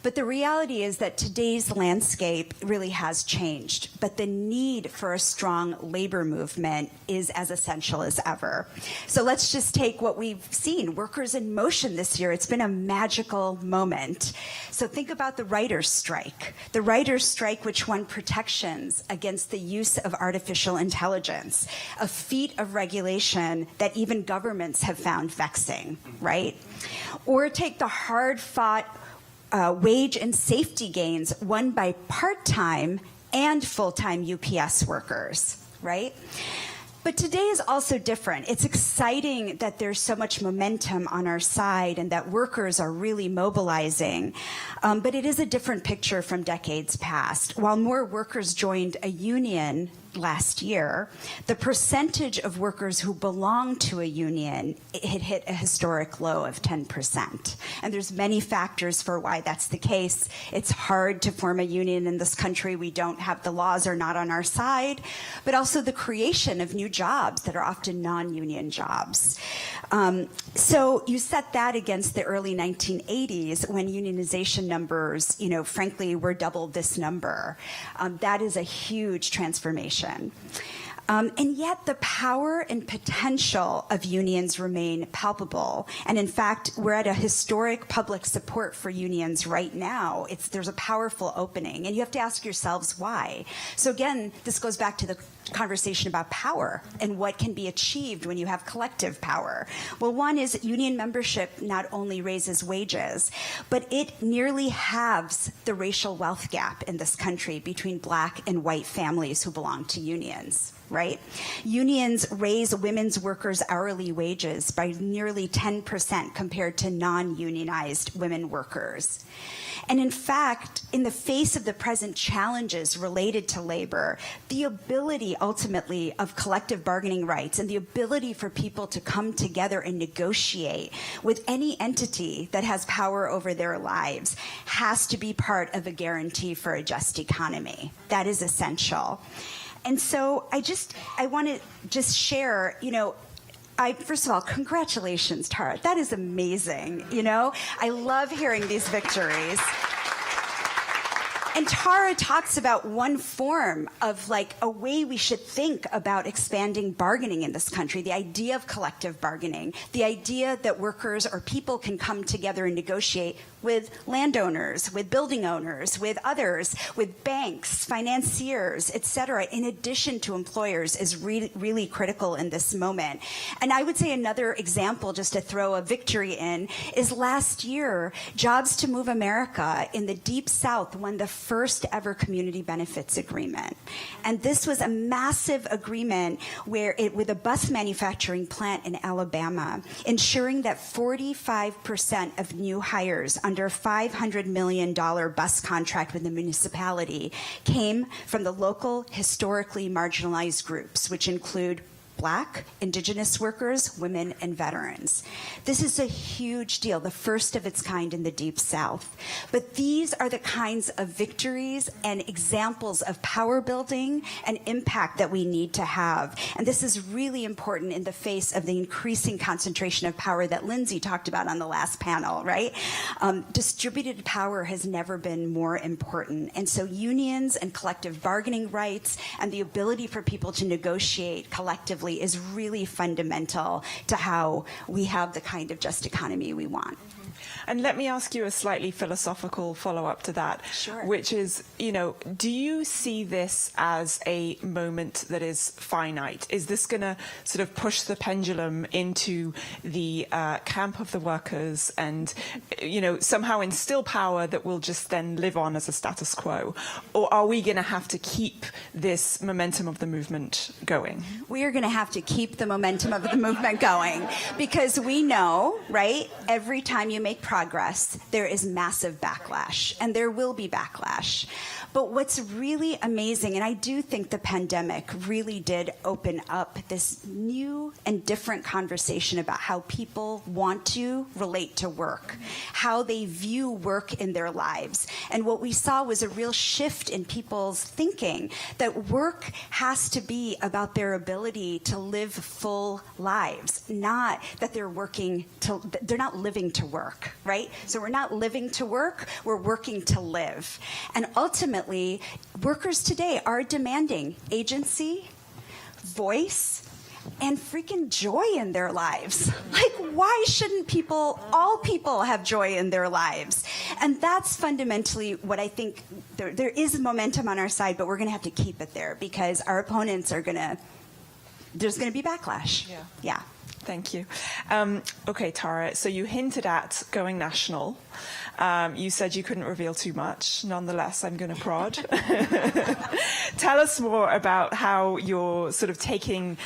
But the reality is that today's landscape really has changed, but the need for a strong labor movement is as essential as ever. So let's just take what we've seen, Workers in Motion this year. It's been a magical moment. So think about the writers' strike. The writers' strike, which won protections against the use of artificial intelligence, a feat of regulation that even governments have found vexing, right? Or take the hard-fought wage and safety gains won by part-time and full-time UPS workers, right? But today is also different. It's exciting that there's so much momentum on our side and that workers are really mobilizing. But it is a different picture from decades past. While more workers joined a union last year, the percentage of workers who belong to a union hit a historic low of 10%. And there's many factors for why that's the case. It's hard to form a union in this country. We don't have, the laws are not on our side, but also the creation of new jobs that are often non-union jobs. So you set that against the early 1980s when unionization numbers, frankly, were double this number. That is a huge transformation. And yet the power and potential of unions remain palpable. And in fact, we're at a historic public support for unions right now. There's a powerful opening, and you have to ask yourselves why. So again, this goes back to the conversation about power and what can be achieved when you have collective power. Well, one is union membership not only raises wages, but it nearly halves the racial wealth gap in this country between black and white families who belong to unions. Right? Unions raise women's workers' hourly wages by nearly 10% compared to non-unionized women workers. And in fact, in the face of the present challenges related to labor, the ability ultimately of collective bargaining rights and the ability for people to come together and negotiate with any entity that has power over their lives has to be part of a guarantee for a just economy. That is essential. And so I want to just share, first of all, congratulations, Tara. That is amazing, I love hearing these victories. And Tara talks about one form of a way we should think about expanding bargaining in this country, the idea of collective bargaining, the idea that workers or people can come together and negotiate with landowners, with building owners, with others, with banks, financiers, et cetera, in addition to employers is really, really critical in this moment. And I would say another example, just to throw a victory in, is last year, Jobs to Move America in the Deep South won the first ever community benefits agreement. And this was a massive agreement with a bus manufacturing plant in Alabama, ensuring that 45% of new hires under a $500 million bus contract with the municipality came from the local historically marginalized groups, which include Black, Indigenous workers, women, and veterans. This is a huge deal, the first of its kind in the Deep South. But these are the kinds of victories and examples of power building and impact that we need to have. And this is really important in the face of the increasing concentration of power that Lindsay talked about on the last panel, right? Distributed power has never been more important. And so unions and collective bargaining rights and the ability for people to negotiate collectively is really fundamental to how we have the kind of just economy we want. And let me ask you a slightly philosophical follow-up to that, which is, do you see this as a moment that is finite? Is this going to sort of push the pendulum into the camp of the workers and, somehow instill power that will just then live on as a status quo? Or are we going to have to keep this momentum of the movement going? We are going to have to keep the momentum of the movement going, because we know, right, every time you make progress, there is massive backlash, and there will be backlash. But what's really amazing, and I do think the pandemic really did open up this new and different conversation about how people want to relate to work, how they view work in their lives. And what we saw was a real shift in people's thinking that work has to be about their ability to live full lives, not that they're not living to work, right? So we're not living to work, we're working to live. And ultimately, workers today are demanding agency, voice, and freaking joy in their lives. Like, why shouldn't all people have joy in their lives? And that's fundamentally what I think. There is momentum on our side, but we're going to have to keep it there, because our opponents there's going to be backlash. Yeah. Thank you. Okay, Tara, so you hinted at going national. You said you couldn't reveal too much. Nonetheless, I'm going to prod. Tell us more about how you're sort of taking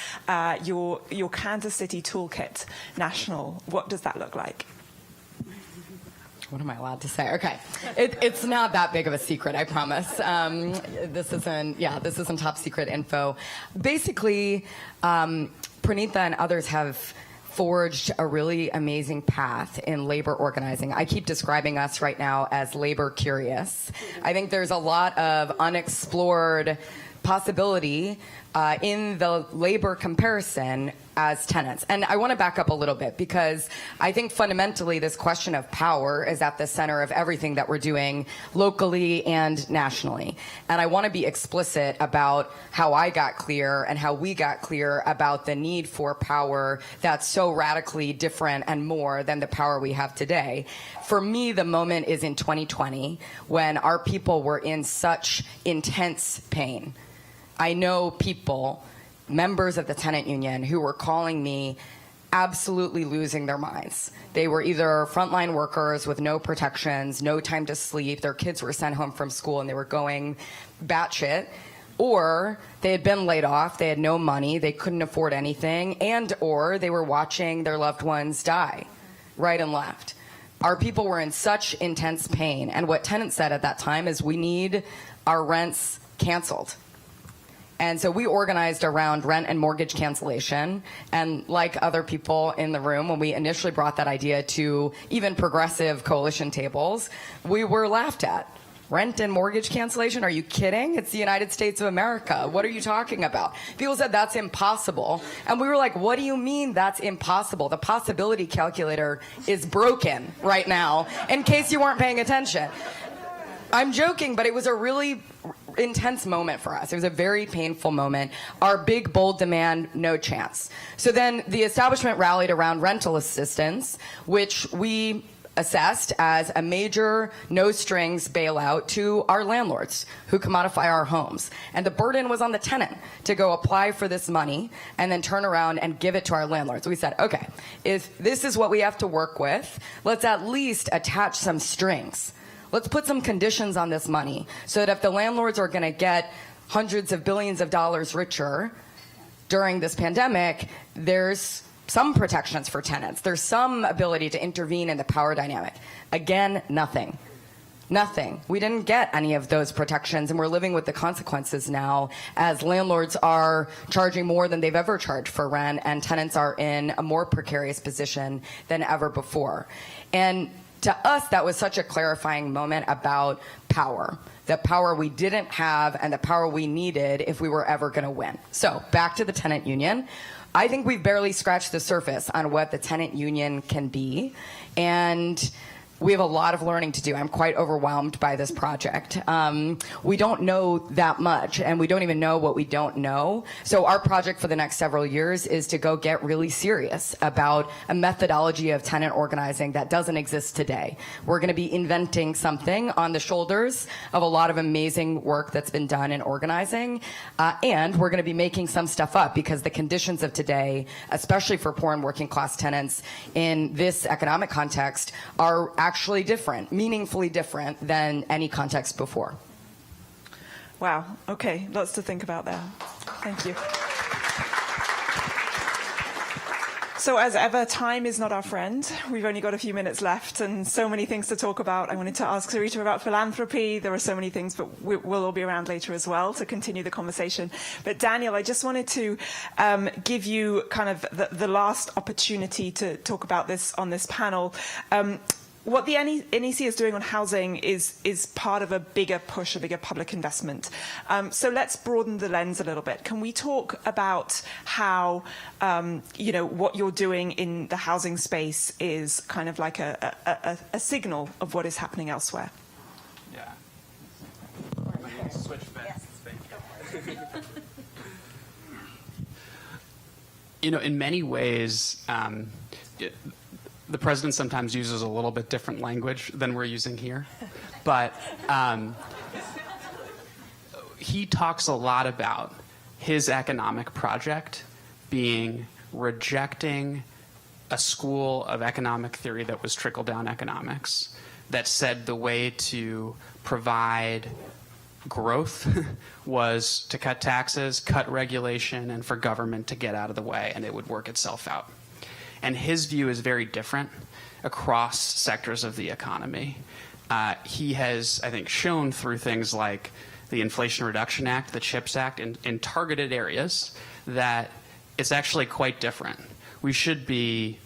your Kansas City toolkit national. What does that look like? What am I allowed to say? Okay. It's not that big of a secret, I promise. This isn't top secret info. Basically, Pranitha and others have forged a really amazing path in labor organizing. I keep describing us right now as labor curious. I think there's a lot of unexplored possibility in the labor comparison as tenants. And I want to back up a little bit, because I think fundamentally this question of power is at the center of everything that we're doing locally and nationally. And I want to be explicit about how I got clear and how we got clear about the need for power that's so radically different and more than the power we have today. For me, the moment is in 2020, when our people were in such intense pain. I know people, members of the tenant union, who were calling me absolutely losing their minds. They were either frontline workers with no protections, no time to sleep, their kids were sent home from school and they were going batshit, or they had been laid off, they had no money, they couldn't afford anything, and or they were watching their loved ones die right and left. Our people were in such intense pain, and what tenants said at that time is, we need our rents canceled. And so we organized around rent and mortgage cancellation. And like other people in the room, when we initially brought that idea to even progressive coalition tables, we were laughed at. Rent and mortgage cancellation? Are you kidding? It's the United States of America. What are you talking about? People said that's impossible. And we were like, what do you mean that's impossible? The possibility calculator is broken right now, in case you weren't paying attention. I'm joking, but it was a really intense moment for us. It was a very painful moment. Our big, bold demand, no chance. So then the establishment rallied around rental assistance, which we assessed as a major no-strings bailout to our landlords who commodify our homes. And the burden was on the tenant to go apply for this money and then turn around and give it to our landlords. We said, okay, if this is what we have to work with, let's at least attach some strings. Let's put some conditions on this money so that if the landlords are going to get hundreds of billions of dollars richer during this pandemic, there's some protections for tenants. There's some ability to intervene in the power dynamic. Again, nothing. Nothing. We didn't get any of those protections, and we're living with the consequences now as landlords are charging more than they've ever charged for rent, and tenants are in a more precarious position than ever before. And to us, that was such a clarifying moment about power, the power we didn't have and the power we needed if we were ever going to win. So back to the tenant union. I think we've barely scratched the surface on what the tenant union can be. And we have a lot of learning to do. I'm quite overwhelmed by this project. We don't know that much, and we don't even know what we don't know. So our project for the next several years is to go get really serious about a methodology of tenant organizing that doesn't exist today. We're going to be inventing something on the shoulders of a lot of amazing work that's been done in organizing, and we're going to be making some stuff up because the conditions of today, especially for poor and working class tenants in this economic context, are actually different, meaningfully different than any context before. Wow. Okay. Lots to think about there. Thank you. So as ever, time is not our friend. We've only got a few minutes left and so many things to talk about. I wanted to ask Sarita about philanthropy. There are so many things, but we'll all be around later as well to continue the conversation. But Daniel, I just wanted to give you kind of the last opportunity to talk about this on this panel. What the NEC is doing on housing is part of a bigger push, a bigger public investment. So let's broaden the lens a little bit. Can we talk about how, what you're doing in the housing space is kind of like a signal of what is happening elsewhere? Yeah. Switch back. In many ways, the president sometimes uses a little bit different language than we're using here, but he talks a lot about his economic project being rejecting a school of economic theory that was trickle-down economics that said the way to provide growth was to cut taxes, cut regulation, and for government to get out of the way, and it would work itself out. And his view is very different across sectors of the economy. He has, I think, shown through things like the Inflation Reduction Act, the CHIPS Act, in targeted areas that it's actually quite different. We should be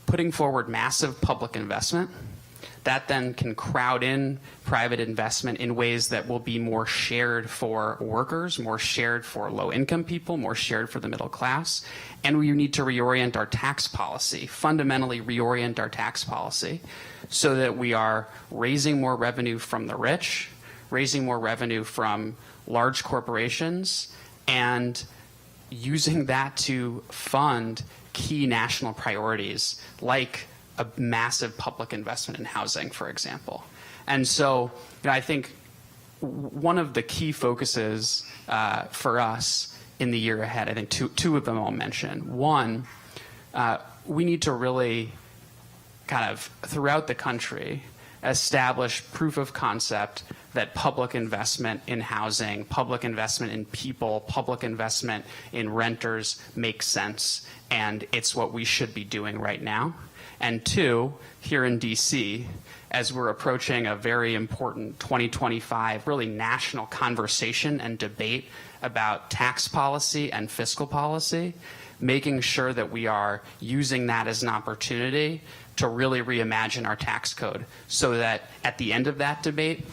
putting forward massive public investment that then can crowd in private investment in ways that will be more shared for workers, more shared for low-income people, more shared for the middle class. And we need to reorient our tax policy, fundamentally reorient our tax policy so that we are raising more revenue from the rich, raising more revenue from large corporations, and using that to fund key national priorities like a massive public investment in housing, for example. And so I think one of the key focuses for us in the year ahead, I think two of them I'll mention. One, we need to really kind of throughout the country establish proof of concept that public investment in housing, public investment in people, public investment in renters makes sense, and it's what we should be doing right now. And two, here in DC, as we're approaching a very important 2025 really national conversation and debate about tax policy and fiscal policy, making sure that we are using that as an opportunity to really reimagine our tax code so that at the end of that debate,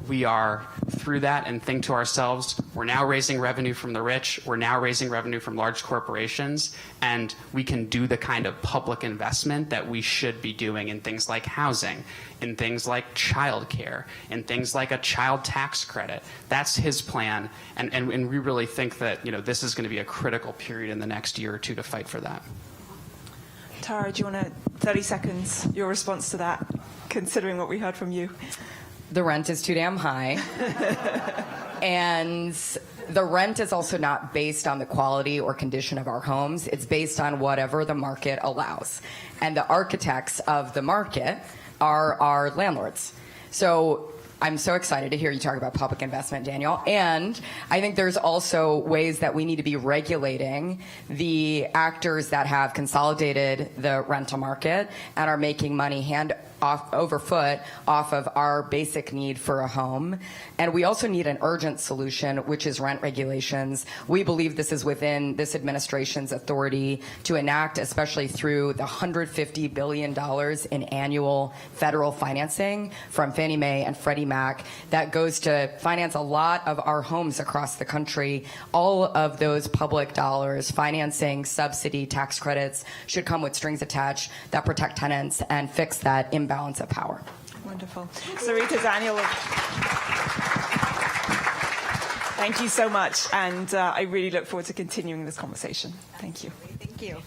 we are through that and think to ourselves, we're now raising revenue from the rich, we're now raising revenue from large corporations, and we can do the kind of public investment that we should be doing in things like housing, in things like childcare, in things like a child tax credit. That's his plan, and we really think that this is going to be a critical period in the next year or two to fight for that. Tara, do you want 30 seconds, your response to that, considering what we heard from you? The rent is too damn high. And the rent is also not based on the quality or condition of our homes. It's based on whatever the market allows. And the architects of the market are our landlords. So I'm so excited to hear you talk about public investment, Daniel. And I think there's also ways that we need to be regulating the actors that have consolidated the rental market and are making money hand over foot off of our basic need for a home. And we also need an urgent solution, which is rent regulations. We believe this is within this administration's authority to enact, especially through the $150 billion in annual federal financing from Fannie Mae and Freddie Freddie Mac that goes to finance a lot of our homes across the country. All of those public dollars, financing, subsidy, tax credits should come with strings attached that protect tenants and fix that imbalance of power. Wonderful. Sarita Daniel. Thank you so much, and I really look forward to continuing this conversation. Thank you. Thank you.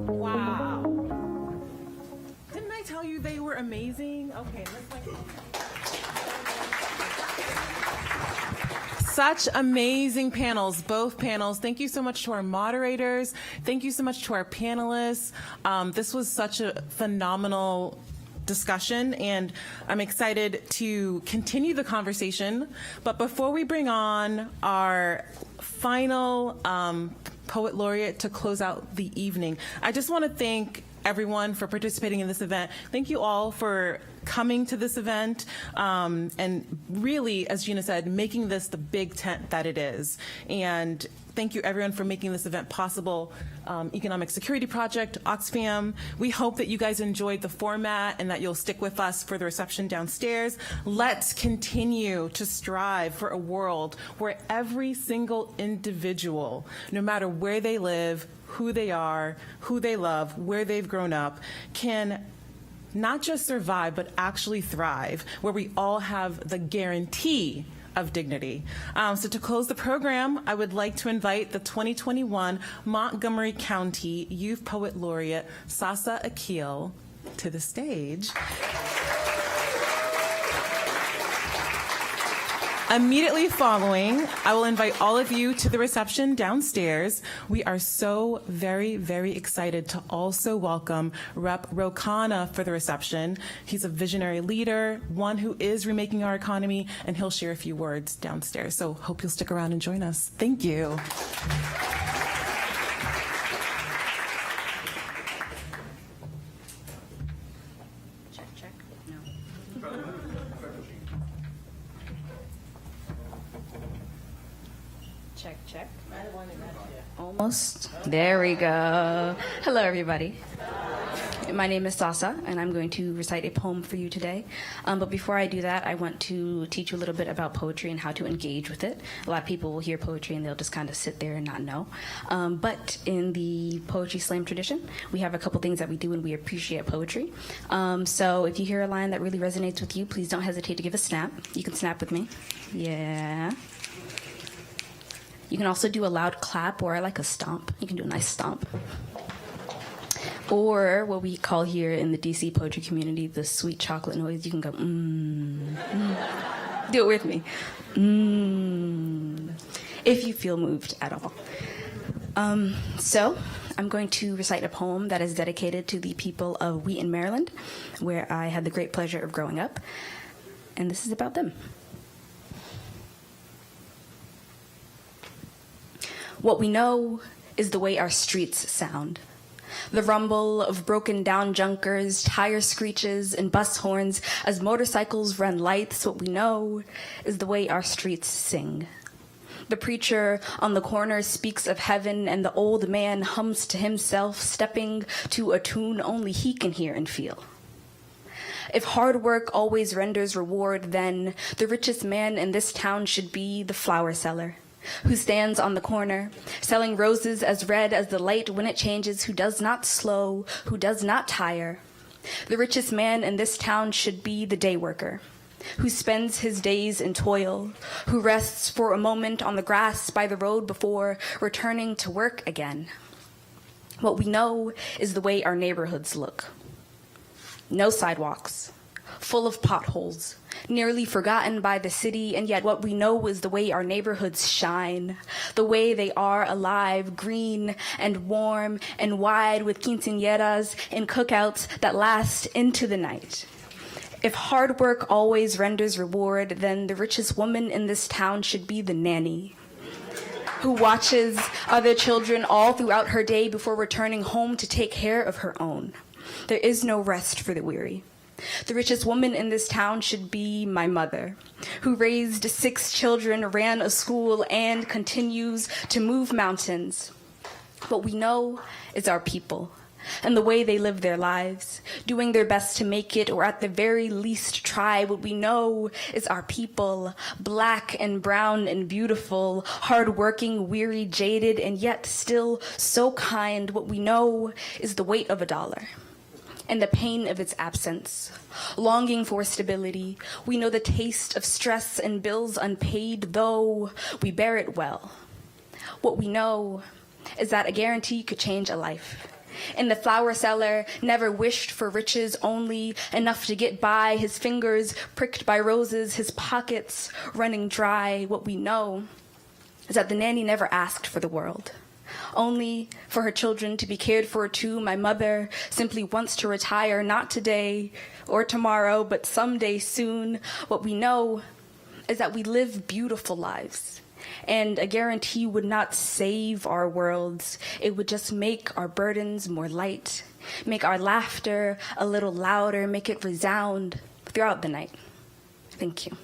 Wow. Didn't I tell you they were amazing? Okay, such amazing panels, both panels. Thank you so much to our moderators. Thank you so much to our panelists. This was such a phenomenal discussion, and I'm excited to continue the conversation. But before we bring on our final poet laureate to close out the evening, I just want to thank everyone for participating in this event. Thank you all for coming to this event and really, as Gina said, making this the big tent that it is. And thank you everyone for making this event possible. Economic Security Project, Oxfam. We hope that you guys enjoyed the format and that you'll stick with us for the reception downstairs. Let's continue to strive for a world where every single individual, no matter where they live, who they are, who they love, where they've grown up, can not just survive, but actually thrive, where we all have the guarantee of dignity. So to close the program, I would like to invite the 2021 Montgomery County Youth Poet Laureate, Sasa Akil, to the stage. Immediately following, I will invite all of you to the reception downstairs. We are so very, very excited to also welcome Rep. Rokana for the reception. He's a visionary leader, one who is remaking our economy, and he'll share a few words downstairs. So hope you'll stick around and join us. Thank you. Check. Almost. There we go. Hello, everybody. My name is Sasa, and I'm going to recite a poem for you today. But before I do that, I want to teach you a little bit about poetry and how to engage with it. A lot of people will hear poetry and they'll just kind of sit there and not know. But in the poetry slam tradition, we have a couple things that we do and we appreciate poetry. So if you hear a line that really resonates with you, please don't hesitate to give a snap. You can snap with me. Yeah. You can also do a loud clap or like a stomp. You can do a nice stomp. Or what we call here in the DC poetry community, the sweet chocolate noise. You can go, Do it with me. If you feel moved at all. So I'm going to recite a poem that is dedicated to the people of Wheaton, Maryland, where I had the great pleasure of growing up. And this is about them. What we know is the way our streets sound. The rumble of broken down junkers, tire screeches, and bus horns as motorcycles run lights. What we know is the way our streets sing. The preacher on the corner speaks of heaven, and the old man hums to himself, stepping to a tune only he can hear and feel. If hard work always renders reward, then the richest man in this town should be the flower seller, who stands on the corner, selling roses as red as the light when it changes, who does not slow, who does not tire. The richest man in this town should be the day worker, who spends his days in toil, who rests for a moment on the grass by the road before returning to work again. What we know is the way our neighborhoods look. No sidewalks, full of potholes, nearly forgotten by the city, and yet what we know is the way our neighborhoods shine, the way they are alive, green and warm and wide, with quinceañeras and cookouts that last into the night. If hard work always renders reward, then the richest woman in this town should be the nanny, who watches other children all throughout her day before returning home to take care of her own. There is no rest for the weary. The richest woman in this town should be my mother, who raised 6 children, ran a school, and continues to move mountains. What we know is our people and the way they live their lives, doing their best to make it, or at the very least try. What we know is our people, black and brown and beautiful, hardworking, weary, jaded, and yet still so kind. What we know is the weight of $1 and the pain of its absence, longing for stability. We know the taste of stress and bills unpaid, though we bear it well. What we know is that a guarantee could change a life. And the flower seller never wished for riches, only enough to get by, his fingers pricked by roses, his pockets running dry. What we know is that the nanny never asked for the world, only for her children to be cared for too. My mother simply wants to retire, not today or tomorrow, but someday soon. What we know is that we live beautiful lives, and a guarantee would not save our worlds. It would just make our burdens more light, make our laughter a little louder, make it resound throughout the night. Thank you.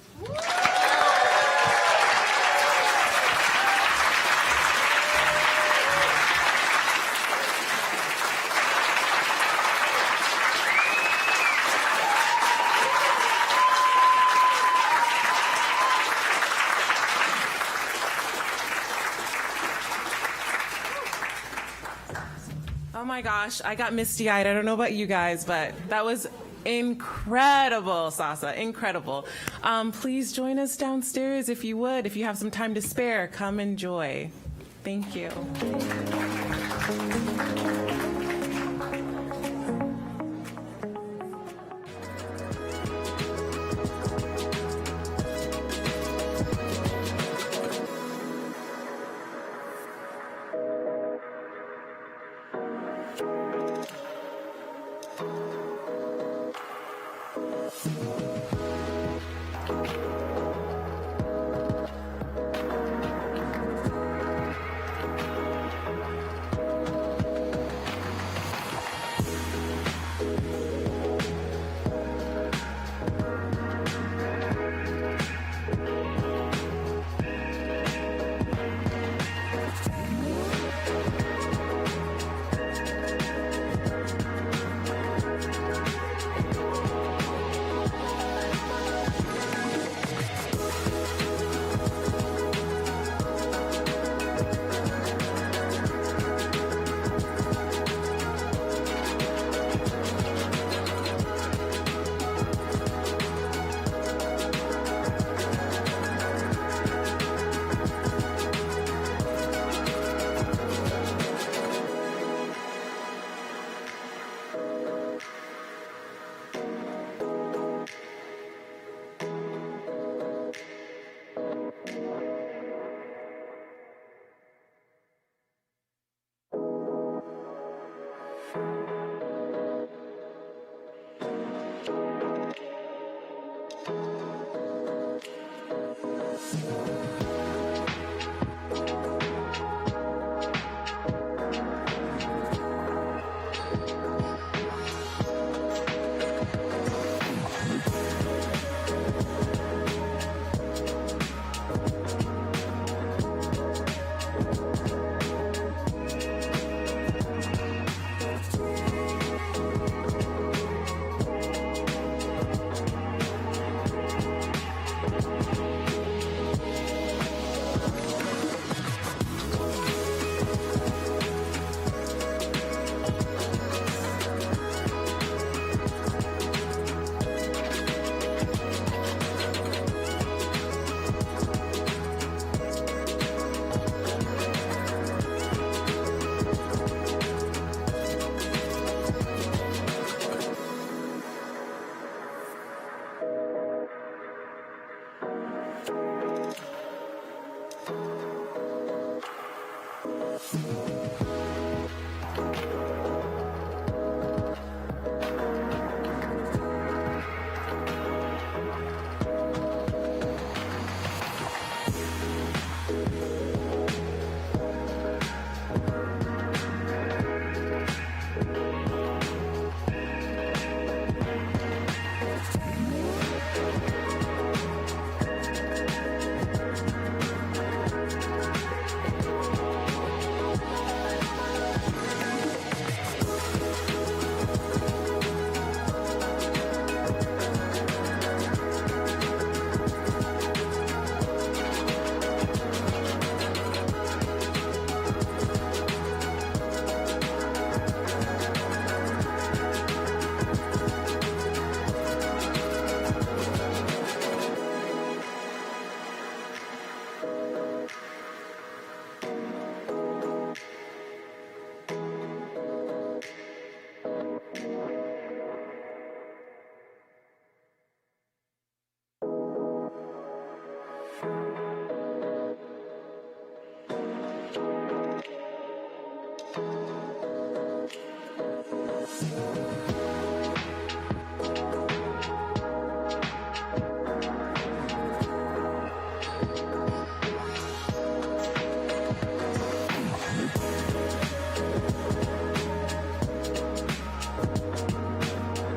Oh my gosh, I got misty-eyed. I don't know about you guys, but that was incredible, Sasa, incredible. Please join us downstairs if you would. If you have some time to spare, come enjoy. Thank you.